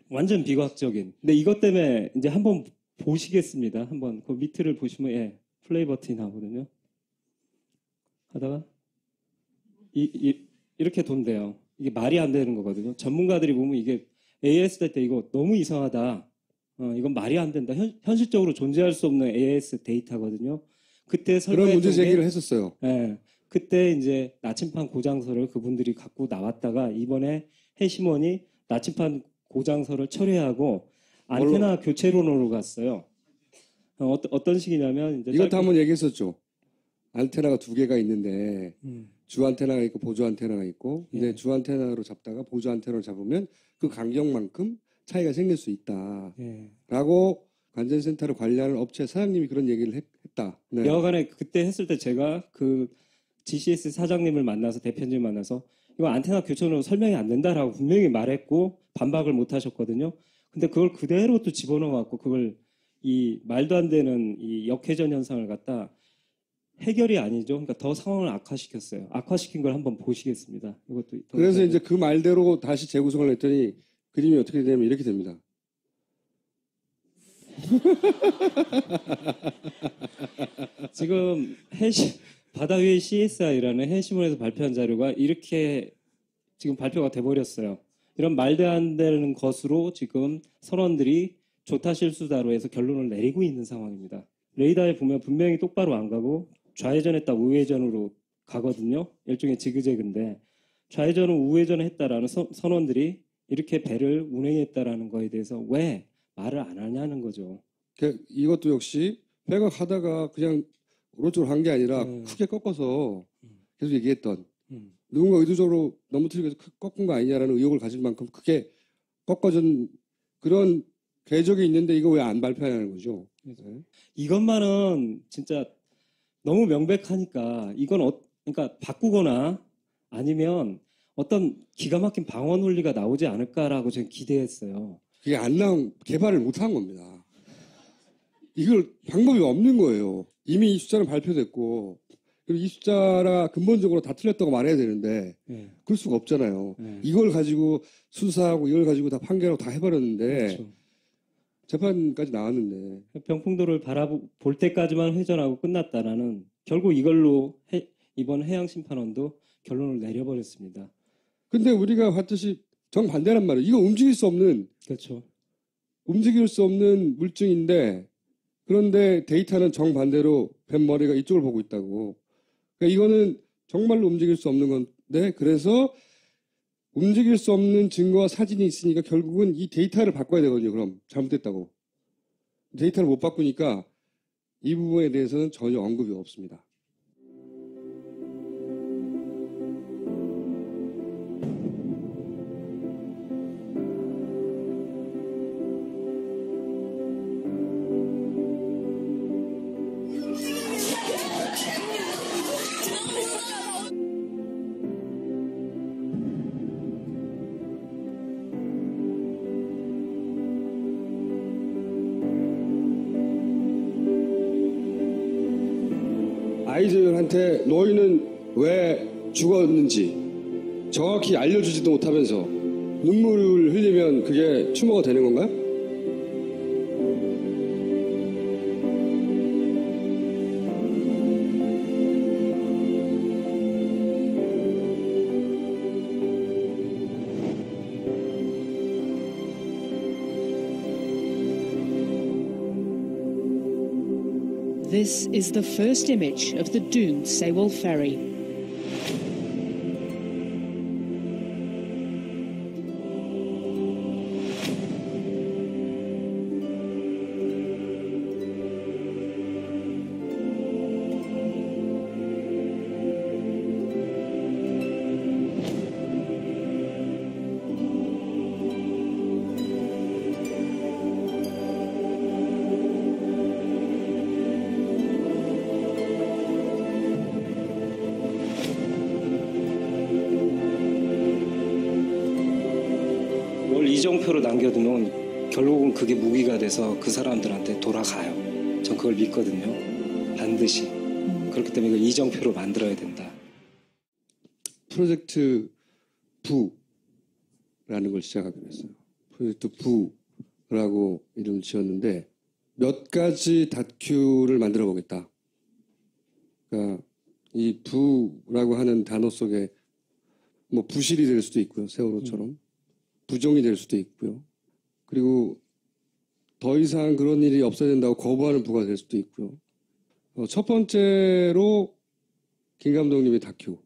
완전 비과학적인. 근데 이것 때문에 이제 한번 보시겠습니다. 한번 그 밑을 보시면 플레이 버튼이 나오거든요. 하다가 이렇게 돈대요. 이게 말이 안 되는 거거든요. 전문가들이 보면 이게 AS 때 이거 너무 이상하다. 이건 말이 안 된다. 현실적으로 존재할 수 없는 AS 데이터거든요. 그때 그런 문제 제기를 했었어요. 네. 그때 이제 나침반 고장서를 그분들이 갖고 나왔다가 이번에 해심원이 나침반 고장서를 철회하고 안테나 교체론으로 갔어요. 어떤 식이냐면 이제 이것도 한번 얘기했었죠. 안테나가 두 개가 있는데 주 안테나가 있고 보조 안테나가 있고 근데 주 안테나로 잡다가 보조 안테나로 잡으면 그 간격만큼 차이가 생길 수 있다라고 관전센터를 관리하는 업체 사장님이 그런 얘기를 했다. 네. 여하간에 그때 했을 때 제가 그 GCS 사장님을 만나서 대표님 만나서 이거 안테나 교체로 설명이 안 된다라고 분명히 말했고 반박을 못 하셨거든요. 근데 그걸 그대로 또 집어넣어 갖고 그걸 이 말도 안 되는 이 역회전 현상을 갖다 해결이 아니죠. 그러니까 더 상황을 악화시켰어요. 악화시킨 걸 한번 보시겠습니다. 이것도 그래서 이제 그 말대로 다시 재구성을 했더니 그림이 어떻게 되냐면 이렇게 됩니다. 지금 바다 위의 CSI라는 해시문에서 발표한 자료가 이렇게 지금 발표가 돼버렸어요. 이런 말도 안 되는 것으로 지금 선원들이 조타 실수다로 해서 결론을 내리고 있는 상황입니다. 레이더에 보면 분명히 똑바로 안 가고 좌회전했다 우회전으로 가거든요. 일종의 지그재그인데 좌회전을 우회전을 했다라는 선원들이 이렇게 배를 운행했다라는 거에 대해서 왜 말을 안 하냐는 거죠. 이것도 역시 배가 가다가 그냥 오른쪽으로 간 게 아니라 크게 꺾어서 계속 얘기했던 누군가 의도적으로 넘어뜨리기 위해서 꺾은 거 아니냐라는 의혹을 가질 만큼 크게 꺾어진 그런 궤적이 있는데 이거 왜 안 발표하냐는 거죠. 이것만은 진짜 너무 명백하니까 이건 그러니까 바꾸거나 아니면 어떤 기가 막힌 방어 논리가 나오지 않을까라고 저는 기대했어요. 그게 안 나온 개발을 못한 겁니다. 이걸 방법이 없는 거예요. 이미 이 숫자는 발표됐고 그리고 이 숫자가 근본적으로 다 틀렸다고 말해야 되는데 그럴 수가 없잖아요. 이걸 가지고 수사하고 이걸 가지고 다 판결하고 다 해버렸는데 그렇죠. 재판까지 나왔는데 병풍도를 바라볼 때까지만 회전하고 끝났다라는 결국 이걸로 이번 해양심판원도 결론을 내려버렸습니다. 근데 우리가 봤듯이 정반대란 말이에요. 이거 움직일 수 없는 그렇죠. 움직일 수 없는 물증인데 그런데 데이터는 정반대로 뱃머리가 이쪽을 보고 있다고. 그러니까 이거는 정말로 움직일 수 없는 건데 그래서 움직일 수 없는 증거와 사진이 있으니까 결국은 이 데이터를 바꿔야 되거든요. 그럼 잘못됐다고. 데이터를 못 바꾸니까 이 부분에 대해서는 전혀 언급이 없습니다. 아이들한테 너희는 왜 죽었는지 정확히 알려주지도 못하면서 눈물을 흘리면 그게 추모가 되는 건가요? This is the first image of the doomed Sewol ferry. 이정표로 남겨두면 결국은 그게 무기가 돼서 그 사람들한테 돌아가요. 전 그걸 믿거든요. 반드시. 그렇기 때문에 이걸 이정표로 만들어야 된다. 프로젝트 부라는 걸 시작하기로 했어요. 프로젝트 부라고 이름을 지었는데 몇 가지 다큐를 만들어 보겠다. 그러니까 이 부라고 하는 단어 속에 뭐 부실이 될 수도 있고요. 세월호처럼. 부정이 될 수도 있고요. 그리고 더 이상 그런 일이 없어야 된다고 거부하는 부가 될 수도 있고요. 첫 번째로 김 감독님의 다큐.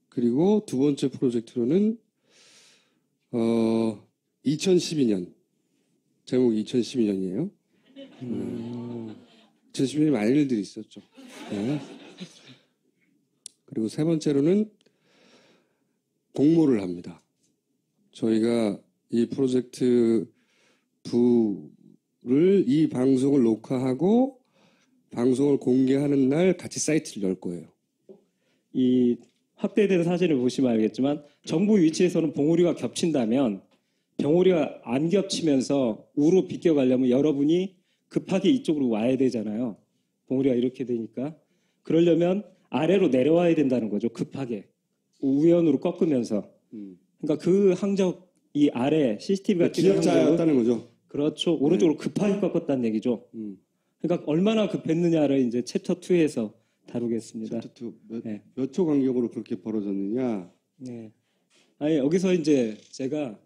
그리고 두 번째 프로젝트로는 2012년. 제목이 2012년이에요. 2012년에 많은 일들이 있었죠. 네. 그리고 세 번째로는 공모를 합니다. 저희가 이 프로젝트 부를 이 방송을 녹화하고 방송을 공개하는 날 같이 사이트를 열 거예요. 이 확대된 사진을 보시면 알겠지만 정부 위치에서는 봉우리가 겹친다면 병우리가 안 겹치면서 우로 비껴가려면 여러분이 급하게 이쪽으로 와야 되잖아요. 봉우리가 이렇게 되니까. 그러려면 아래로 내려와야 된다는 거죠. 급하게. 우연으로 꺾으면서. 그러니까 그 항적 이 아래 CCTV가 찍은 기억자였다는 거죠. 그렇죠. 오른쪽으로 급하게 꺾었다는 얘기죠. 그러니까 얼마나 급했느냐를 이제 챕터 2에서 다루겠습니다. 챕터 2 몇 초 간격으로 그렇게 벌어졌느냐? 네. 아니 여기서 이제 제가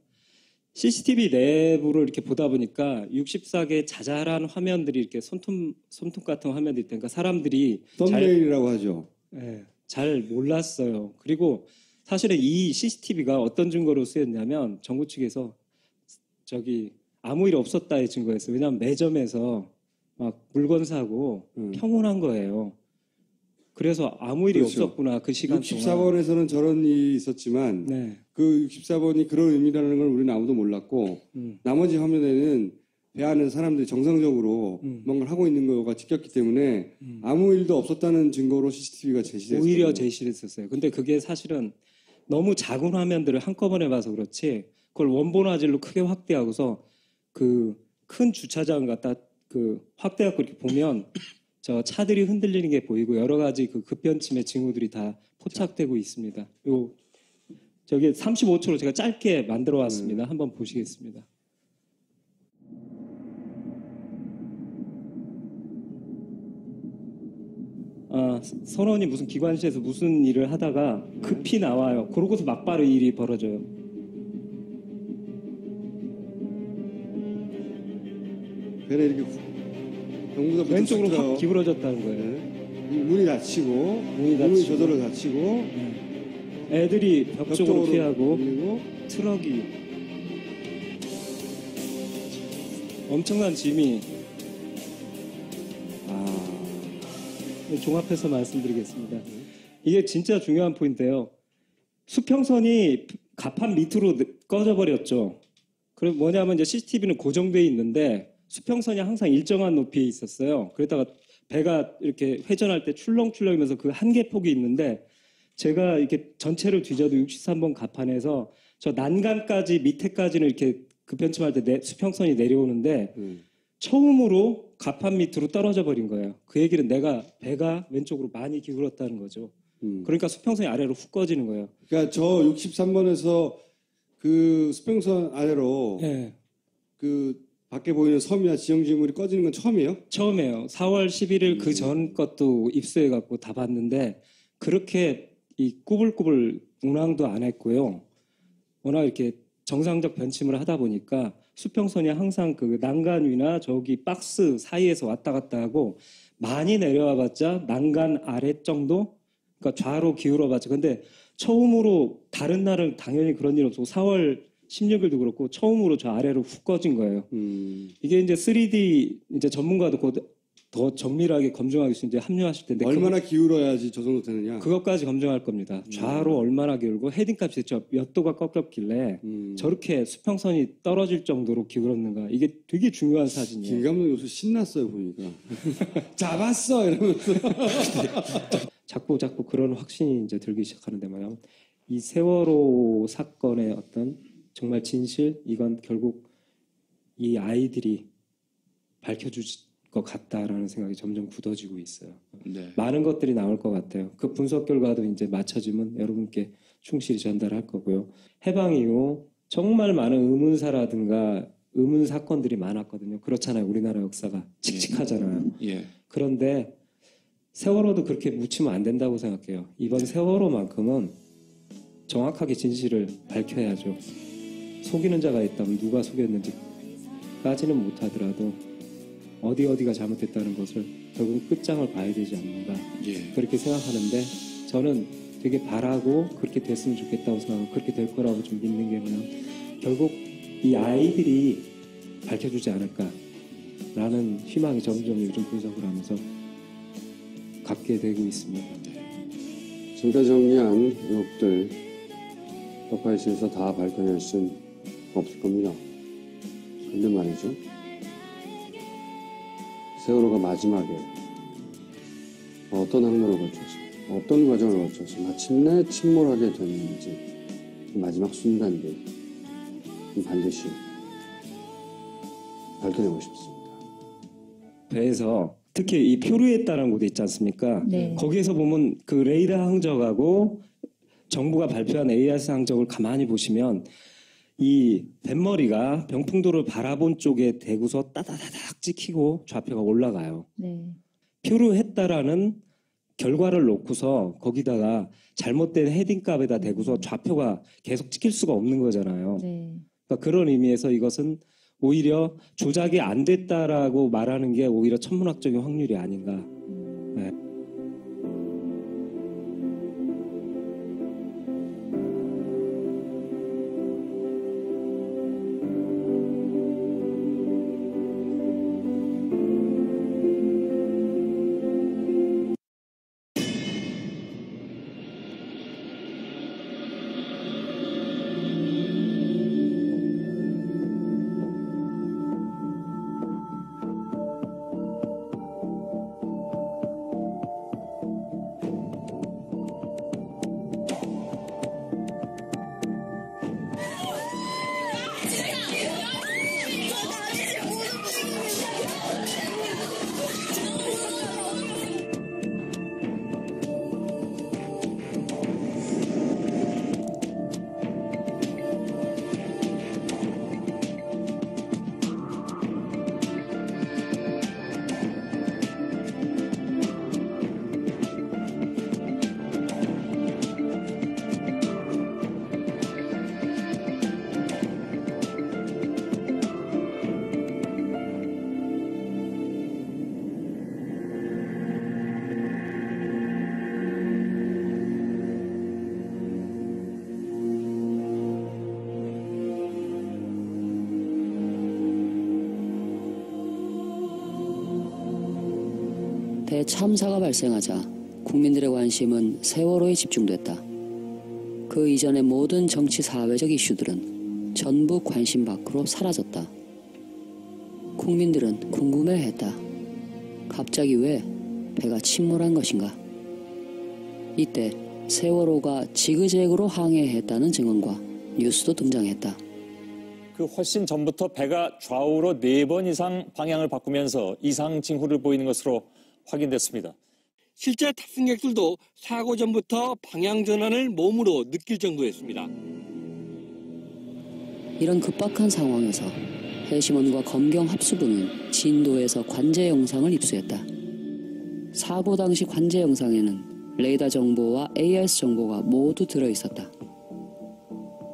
CCTV 내부를 이렇게 보다 보니까 64개 자잘한 화면들이 이렇게 손톱 같은 화면들이 있다니까 사람들이 썸네일이라고 하죠. 네, 잘 몰랐어요. 그리고 사실은 이 CCTV가 어떤 증거로 쓰였냐면 정부 측에서 아무 일 없었다의 증거였어요. 왜냐하면 매점에서 막 물건 사고 평온한 거예요. 그래서 아무 일이 그렇죠. 없었구나 그 시간 64번에서는 저런 일이 있었지만 네. 그 64번이 그런 의미라는 걸 우리는 아무도 몰랐고 나머지 화면에는 배 안에 사람들이 정상적으로 뭔가를 하고 있는 거가 찍혔기 때문에 아무 일도 없었다는 증거로 CCTV가 제시됐어요. 오히려 제시됐었어요. 근데 그게 사실은 너무 작은 화면들을 한꺼번에 봐서 그렇지 그걸 원본 화질로 크게 확대하고서 그 큰 주차장 갖다 그 확대하고 이렇게 보면 저 차들이 흔들리는 게 보이고 여러 가지 그 급변침의 징후들이 다 포착되고 있습니다. 저기 35초로 제가 짧게 만들어 왔습니다. 한번 보시겠습니다. 선원이 무슨 기관실에서 무슨 일을 하다가 급히 나와요. 그러고서 막바로 일이 벌어져요. 배를 이렇게 왼쪽으로 확 기울어졌다는 거예요. 문이 닫히고 문이 저절로 닫히고 애들이 벽 쪽으로 피하고 트럭이 엄청난 짐이 종합해서 말씀드리겠습니다. 이게 진짜 중요한 포인트예요. 수평선이 갑판 밑으로 꺼져버렸죠. 그럼 뭐냐면 이제 CCTV는 고정되어 있는데 수평선이 항상 일정한 높이에 있었어요. 그러다가 배가 이렇게 회전할 때 출렁출렁이면서 그 한계폭이 있는데 제가 이렇게 전체를 뒤져도 63번 갑판에서 저 난간까지 밑에까지는 이렇게 급변침할 때 수평선이 내려오는데 처음으로 갑판 밑으로 떨어져 버린 거예요. 그 얘기는 배가 왼쪽으로 많이 기울었다는 거죠. 그러니까 수평선이 아래로 훅 꺼지는 거예요. 그러니까 저 63번에서 그 수평선 아래로 네. 그 밖에 보이는 섬이나 지형지물이 꺼지는 건 처음이에요? 처음이에요. 4월 11일 그 전 것도 입수해갖고 다 봤는데 그렇게 이 꾸불꾸불 운항도 안 했고요. 워낙 이렇게 정상적 변침을 하다 보니까 수평선이 항상 그 난간 위나 저기 박스 사이에서 왔다 갔다 하고 많이 내려와봤자 난간 아래 정도? 그러니까 좌로 기울어봤자. 근데 처음으로 다른 날은 당연히 그런 일 없고 4월 16일도 그렇고 처음으로 저 아래로 훅 꺼진 거예요. 이게 이제 3D 이제 전문가도 곧 더 정밀하게 검증하기 위해서 이제 합류하실 텐데 얼마나 기울어야지 저 정도 되느냐? 그것까지 검증할 겁니다. 좌로 얼마나 기울고 헤딩값이 몇 도가 꺾였길래 저렇게 수평선이 떨어질 정도로 기울었는가. 이게 되게 중요한 사진이에요. 김 감독 요새 신났어요 보니까. 잡았어 이러면서. 자꾸 그런 확신이 이제 들기 시작하는데 말이야. 이 세월호 사건의 어떤 정말 진실 이건 결국 이 아이들이 밝혀줄 것 같다라는 생각이 점점 굳어지고 있어요. 네. 많은 것들이 나올 것 같아요. 그 분석 결과도 이제 맞춰지면 여러분께 충실히 전달할 거고요. 해방 이후 정말 많은 의문사라든가 의문 사건들이 많았거든요. 그렇잖아요. 우리나라 역사가 칙칙하잖아요. 예. 그런데 세월호도 그렇게 묻히면 안 된다고 생각해요. 이번 세월호만큼은 정확하게 진실을 밝혀야죠. 속이는 자가 있다면 누가 속였는지까지는 못하더라도 어디가 잘못됐다는 것을 결국 끝장을 봐야 되지 않는가. 예. 그렇게 생각하는데 저는 되게 바라고 그렇게 됐으면 좋겠다고 생각하고 그렇게 될 거라고 좀 믿는 게 뭐냐면 결국 이 아이들이 밝혀주지 않을까라는 희망이 점점 요즘 분석을 하면서 갖게 되고 있습니다. 지금까지 정리한 의혹들 더파이스에서 다 밝혀낼 수는 없을 겁니다. 근데 말이죠. 세월호가 마지막에 어떤 항로를 거쳐서 어떤 과정을 거쳐서 마침내 침몰하게 됐는지 마지막 순간들 반드시 밝혀내고 싶습니다. 배에서 특히 이 표류했다는 곳이 있지 않습니까? 네. 거기에서 보면 그 레이더 항적하고 정부가 발표한 AIS 항적을 가만히 보시면 이 뱃머리가 병풍도를 바라본 쪽에 대고서 따다다닥 찍히고 좌표가 올라가요. 네. 표류했다라는 결과를 놓고서 거기다가 잘못된 헤딩값에다 대고서 좌표가 계속 찍힐 수가 없는 거잖아요. 네. 그러니까 그런 의미에서 이것은 오히려 조작이 안 됐다라고 말하는 게 오히려 천문학적인 확률이 아닌가. 네. 대참사가 발생하자 국민들의 관심은 세월호에 집중됐다. 그 이전의 모든 정치 사회적 이슈들은 전부 관심 밖으로 사라졌다. 국민들은 궁금해했다. 갑자기 왜 배가 침몰한 것인가? 이때 세월호가 지그재그로 항해했다는 증언과 뉴스도 등장했다. 그 훨씬 전부터 배가 좌우로 4번 이상 방향을 바꾸면서 이상 징후를 보이는 것으로 확인됐습니다. 실제 탑승객들도 사고 전부터 방향 전환을 몸으로 느낄 정도였습니다. 이런 급박한 상황에서 해심원과 검경 합수부는 진도에서 관제 영상을 입수했다. 사고 당시 관제 영상에는 레이더 정보와 AIS 정보가 모두 들어있었다.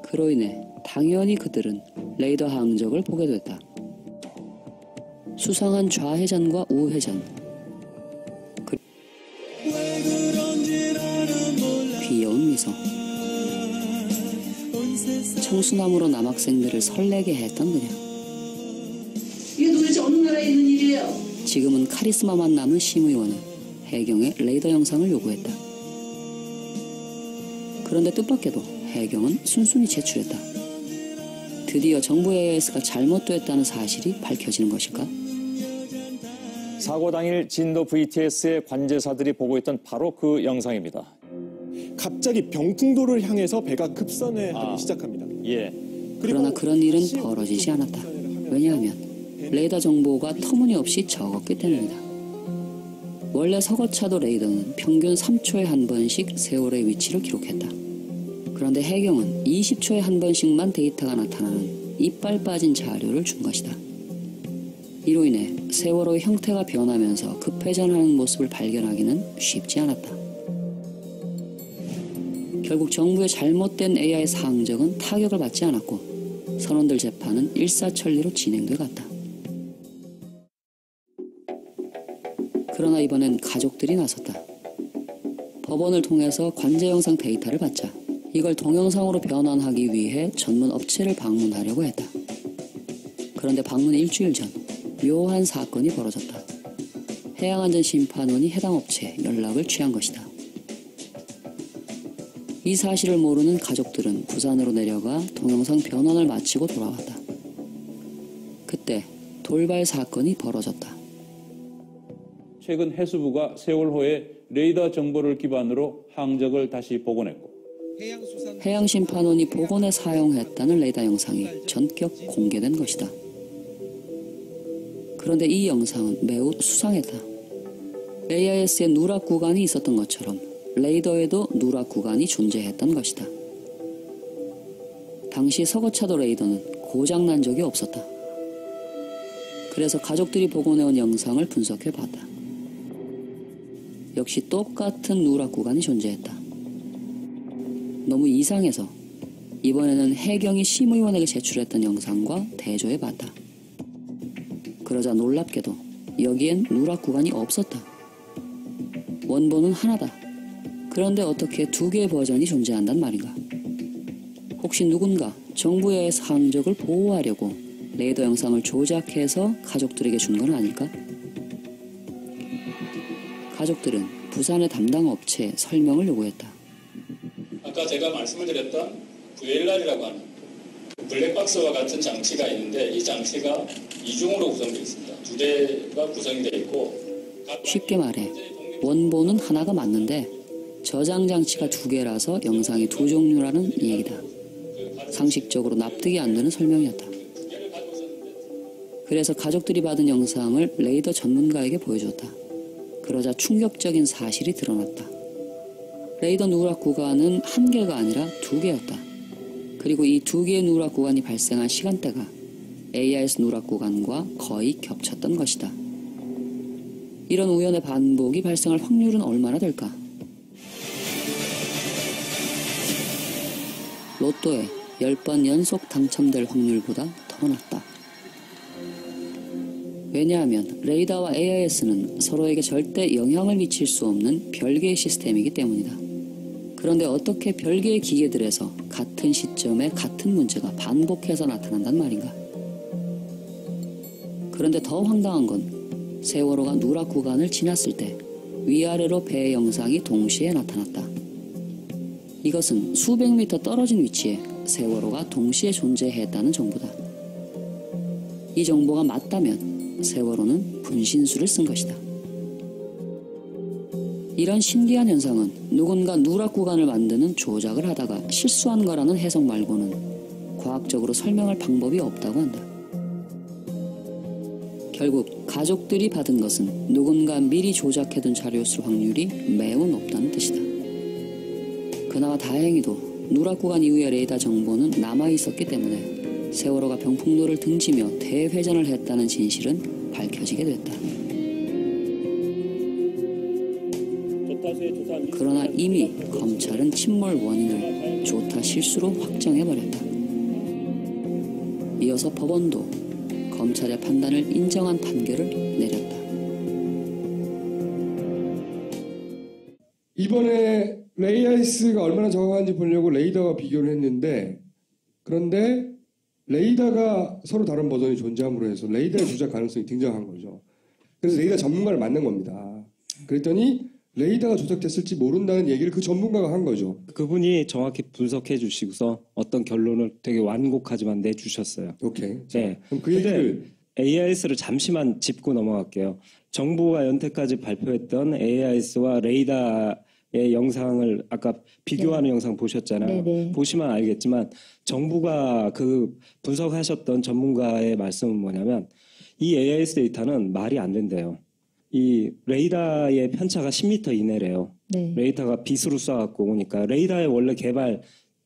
그로 인해 당연히 그들은 레이더 항적을 보게 됐다. 수상한 좌회전과 우회전, 귀여운 미소, 청수나무로 남학생들을 설레게 했던 그녀. 이게 도대체 어느 나라에 있는 일이에요? 지금은 카리스마만 남은 심의원은 해경에 레이더 영상을 요구했다. 그런데 뜻밖에도 해경은 순순히 제출했다. 드디어 정부 AIS가 잘못됐다는 사실이 밝혀지는 것일까? 사고 당일 진도 VTS의 관제사들이 보고 있던 바로 그 영상입니다. 갑자기 병풍도를 향해서 배가 급선회 하기 시작합니다. 예. 그러나 그런 일은 벌어지지 않았다. 왜냐하면 레이더 정보가 터무니없이 적었기 때문이다. 원래 서거차도 레이더는 평균 3초에 한 번씩 세월의 위치를 기록했다. 그런데 해경은 20초에 한 번씩만 데이터가 나타나는 이빨 빠진 자료를 준 것이다. 이로 인해 세월호의 형태가 변하면서 급회전하는 모습을 발견하기는 쉽지 않았다. 결국 정부의 잘못된 AIS 항적은 타격을 받지 않았고 선원들 재판은 일사천리로 진행돼 갔다. 그러나 이번엔 가족들이 나섰다. 법원을 통해서 관제 영상 데이터를 받자 이걸 동영상으로 변환하기 위해 전문 업체를 방문하려고 했다. 그런데 방문 일주일 전 묘한 사건이 벌어졌다. 해양안전심판원이 해당 업체에 연락을 취한 것이다. 이 사실을 모르는 가족들은 부산으로 내려가 동영상 변환을 마치고 돌아왔다. 그때 돌발 사건이 벌어졌다. 최근 해수부가 세월호의 레이더 정보를 기반으로 항적을 다시 복원했고 해양심판원이 복원에 사용했다는 레이더 영상이 전격 공개된 것이다. 그런데 이 영상은 매우 수상했다. AIS에 누락 구간이 있었던 것처럼 레이더에도 누락 구간이 존재했던 것이다. 당시 서거차도 레이더는 고장난 적이 없었다. 그래서 가족들이 복원해온 영상을 분석해봤다. 역시 똑같은 누락 구간이 존재했다. 너무 이상해서 이번에는 해경이 심의원에게 제출했던 영상과 대조해봤다. 그러자 놀랍게도 여기엔 누락 구간이 없었다. 원본은 하나다. 그런데 어떻게 2개의 버전이 존재한단 말인가? 혹시 누군가 정부의 항적을 보호하려고 레이더 영상을 조작해서 가족들에게 준 건 아닐까? 가족들은 부산의 담당 업체에 설명을 요구했다. 아까 제가 말씀을 드렸던 VLR이라고 하는 블랙박스와 같은 장치가 있는데 이 장치가 2종으로 구성되어 있습니다. 2대가 구성이 되어 있고 쉽게 말해 원본은 하나가 맞는데 저장 장치가 2개라서 영상이 2종류라는 얘기다. 상식적으로 납득이 안 되는 설명이었다. 그래서 가족들이 받은 영상을 레이더 전문가에게 보여줬다. 그러자 충격적인 사실이 드러났다. 레이더 누락 구간은 1개가 아니라 2개였다. 그리고 이 2개의 누락 구간이 발생한 시간대가 AIS 누락 구간과 거의 겹쳤던 것이다. 이런 우연의 반복이 발생할 확률은 얼마나 될까? 로또에 10번 연속 당첨될 확률보다 더 낮다. 왜냐하면 레이더와 AIS는 서로에게 절대 영향을 미칠 수 없는 별개의 시스템이기 때문이다. 그런데 어떻게 별개의 기계들에서 같은 시점에 같은 문제가 반복해서 나타난단 말인가? 그런데 더 황당한 건 세월호가 누락 구간을 지났을 때 위아래로 배의 영상이 동시에 나타났다. 이것은 수백 미터 떨어진 위치에 세월호가 동시에 존재했다는 정보다. 이 정보가 맞다면 세월호는 분신술을 쓴 것이다. 이런 신기한 현상은 누군가 누락 구간을 만드는 조작을 하다가 실수한 거라는 해석 말고는 과학적으로 설명할 방법이 없다고 한다. 결국 가족들이 받은 것은 누군가 미리 조작해둔 자료였을 확률이 매우 높다는 뜻이다. 그나마 다행히도 누락 구간 이후의 레이더 정보는 남아있었기 때문에 세월호가 병풍도를 등지며 대회전을 했다는 진실은 밝혀지게 됐다. 그러나 이미 검찰은 침몰 원인을 조타 실수로 확정해버렸다. 이어서 법원도 검찰의 판단을 인정한 판결을 내렸다. 이번에 레이아이스가 얼마나 정확한지 보려고 레이더와 비교를 했는데, 그런데 레이더가 서로 다른 버전이 존재함으로 해서 레이더의 조작 가능성이 등장한 거죠. 그래서 레이더 전문가를 만난 겁니다. 그랬더니 레이더가 조작됐을지 모른다는 얘기를 그 전문가가 한 거죠. 그분이 정확히 분석해 주시고서 어떤 결론을 되게 완곡하지만 내주셨어요. 오케이. 네. 그럼 그 얘기를 AIS를 잠시만 짚고 넘어갈게요. 정부가 연태까지 발표했던 AIS와 레이더의 영상을 아까 비교하는 영상 보셨잖아요. 네네. 보시면 알겠지만 정부가 그 분석하셨던 전문가의 말씀은 뭐냐면 이 AIS 데이터는 말이 안 된대요. 이 레이더의 편차가 10m 이내래요. 네. 레이더가 빛으로 쏴갖고 오니까 레이더의 원래 개발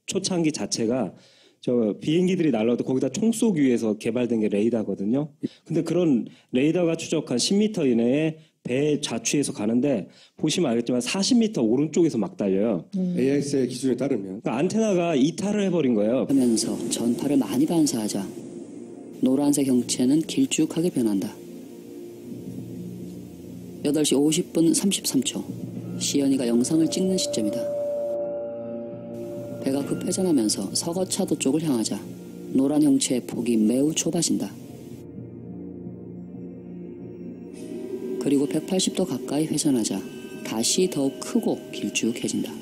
초창기 자체가 저 비행기들이 날라도 거기다 총 쏘기 위해서 개발된 게 레이더거든요. 근데 그런 레이더가 추적한 10m 이내에 배 좌추에서 가는데 보시면 알겠지만 40m 오른쪽에서 막 달려요. AIS의 기준에 따르면. 그러니까 안테나가 이탈을 해버린 거예요. 하면서 전파를 많이 반사하자 노란색 형체는 길쭉하게 변한다. 8시 50분 33초 시연이가 영상을 찍는 시점이다. 배가 급회전하면서 서거차도 쪽을 향하자 노란 형체의 폭이 매우 좁아진다. 그리고 180도 가까이 회전하자 다시 더욱 크고 길쭉해진다.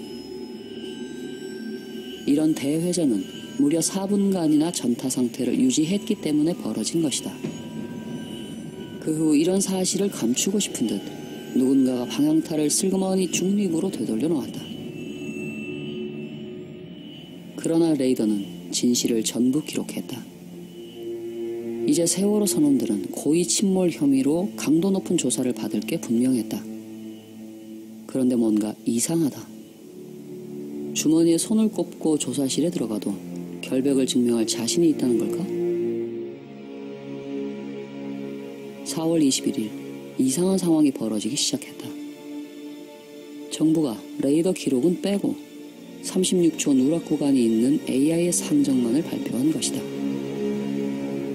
이런 대회전은 무려 4분간이나 전타 상태를 유지했기 때문에 벌어진 것이다. 그 후 이런 사실을 감추고 싶은 듯 누군가가 방향타를 슬그머니 중립으로 되돌려 놓았다. 그러나 레이더는 진실을 전부 기록했다. 이제 세월호 선원들은 고의 침몰 혐의로 강도 높은 조사를 받을 게 분명했다. 그런데 뭔가 이상하다. 주머니에 손을 꼽고 조사실에 들어가도 결백을 증명할 자신이 있다는 걸까? 4월 21일 이상한 상황이 벌어지기 시작했다. 정부가 레이더 기록은 빼고 36초 누락 구간이 있는 AIS 항적만을 발표한 것이다.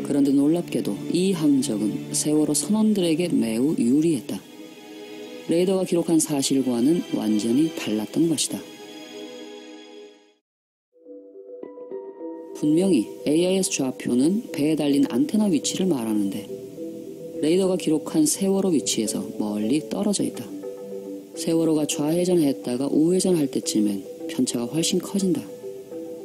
그런데 놀랍게도 이 항적은 세월호 선원들에게 매우 유리했다. 레이더가 기록한 사실과는 완전히 달랐던 것이다. 분명히 AIS 좌표는 배에 달린 안테나 위치를 말하는데 레이더가 기록한 세월호 위치에서 멀리 떨어져 있다. 세월호가 좌회전했다가 우회전할 때쯤엔 편차가 훨씬 커진다.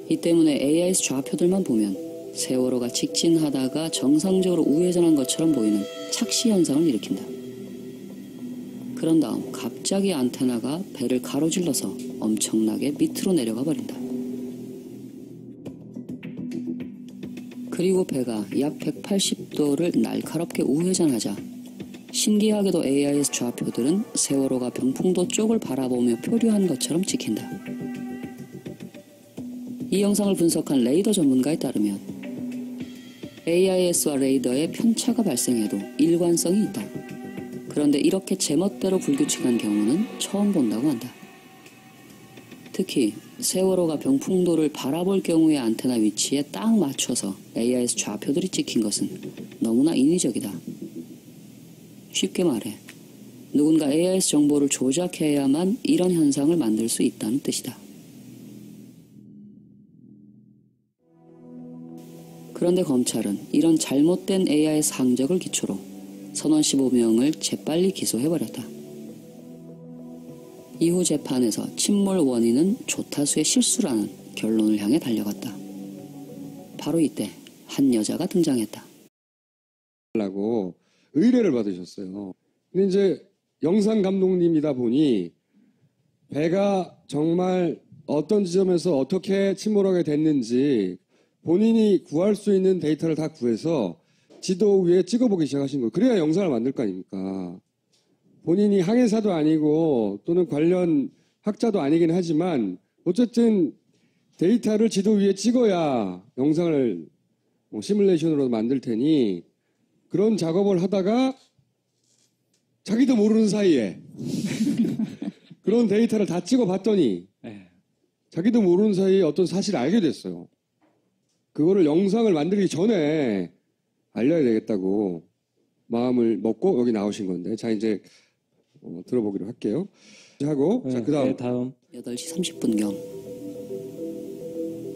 이 때문에 AIS 좌표들만 보면 세월호가 직진하다가 정상적으로 우회전한 것처럼 보이는 착시 현상을 일으킨다. 그런 다음 갑자기 안테나가 배를 가로질러서 엄청나게 밑으로 내려가 버린다. 그리고 배가 약 180도를 날카롭게 우회전하자 신기하게도 AIS 좌표들은 세월호가 병풍도 쪽을 바라보며 표류한 것처럼 찍힌다. 이 영상을 분석한 레이더 전문가에 따르면 AIS와 레이더의 편차가 발생해도 일관성이 있다. 그런데 이렇게 제멋대로 불규칙한 경우는 처음 본다고 한다. 특히 세월호가 병풍도를 바라볼 경우의 안테나 위치에 딱 맞춰서 AIS 좌표들이 찍힌 것은 너무나 인위적이다. 쉽게 말해 누군가 AIS 정보를 조작해야만 이런 현상을 만들 수 있다는 뜻이다. 그런데 검찰은 이런 잘못된 AIS 항적을 기초로 선원 15명을 재빨리 기소해버렸다. 이후 재판에서 침몰 원인은 조타수의 실수라는 결론을 향해 달려갔다. 바로 이때 한 여자가 등장했다. 라고 의뢰를 받으셨어요. 근데 이제 영상 감독님이다 보니 배가 정말 어떤 지점에서 어떻게 침몰하게 됐는지 본인이 구할 수 있는 데이터를 다 구해서 지도 위에 찍어보기 시작하신 거예요. 그래야 영상을 만들 거 아닙니까? 본인이 항해사도 아니고 또는 관련 학자도 아니긴 하지만 어쨌든 데이터를 지도 위에 찍어야 영상을 시뮬레이션으로 만들 테니 그런 작업을 하다가 자기도 모르는 사이에 그런 데이터를 다 찍어봤더니 자기도 모르는 사이에 어떤 사실을 알게 됐어요. 그거를 영상을 만들기 전에 알려야 되겠다고 마음을 먹고 여기 나오신 건데 자 이제 들어보기로 할게요. 하고 자 그다음 8시 30분경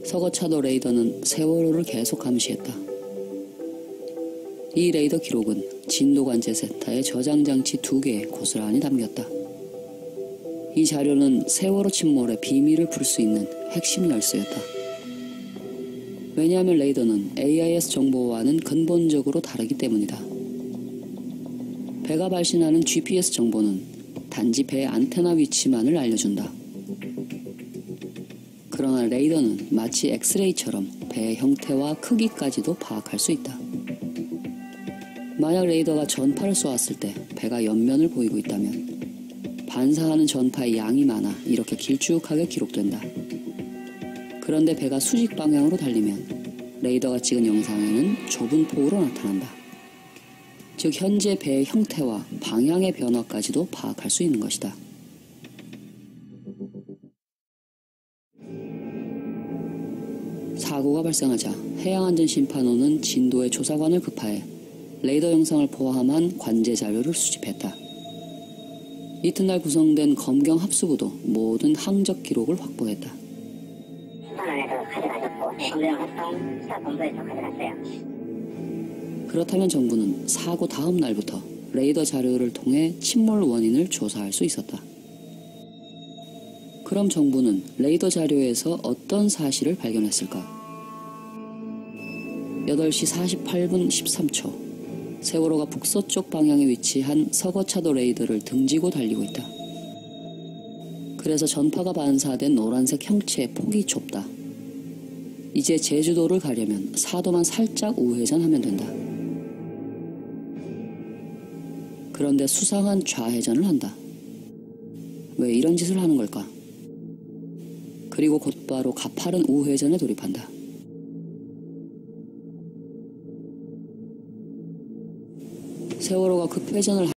서거차도 레이더는 세월호를 계속 감시했다. 이 레이더 기록은 진도관 제세타의 저장 장치 2개에 고스란히 담겼다. 이 자료는 세월호 침몰의 비밀을 풀 수 있는 핵심 열쇠였다. 왜냐하면 레이더는 AIS 정보와는 근본적으로 다르기 때문이다. 배가 발신하는 GPS 정보는 단지 배 안테나 위치만을 알려준다. 그러나 레이더는 마치 엑스레이처럼 배의 형태와 크기까지도 파악할 수 있다. 만약 레이더가 전파를 쏘았을 때 배가 옆면을 보이고 있다면 반사하는 전파의 양이 많아 이렇게 길쭉하게 기록된다. 그런데 배가 수직 방향으로 달리면 레이더가 찍은 영상에는 좁은 폭으로 나타난다. 즉 현재 배의 형태와 방향의 변화까지도 파악할 수 있는 것이다. 사고가 발생하자 해양안전심판원은 진도의 조사관을 급파해 레이더 영상을 포함한 관제 자료를 수집했다. 이튿날 구성된 검경 합수부도 모든 항적 기록을 확보했다. 심판원에서 가져가셨고 검경합동 수사본부에서 가져갔어요. 그렇다면 정부는 사고 다음 날부터 레이더 자료를 통해 침몰 원인을 조사할 수 있었다. 그럼 정부는 레이더 자료에서 어떤 사실을 발견했을까? 8시 48분 13초 세월호가 북서쪽 방향에 위치한 서거차도 레이더를 등지고 달리고 있다. 그래서 전파가 반사된 노란색 형체의 폭이 좁다. 이제 제주도를 가려면 사도만 살짝 우회전하면 된다. 그런데 수상한 좌회전을 한다. 왜 이런 짓을 하는 걸까? 그리고 곧바로 가파른 우회전에 돌입한다. 세월호가 급회전을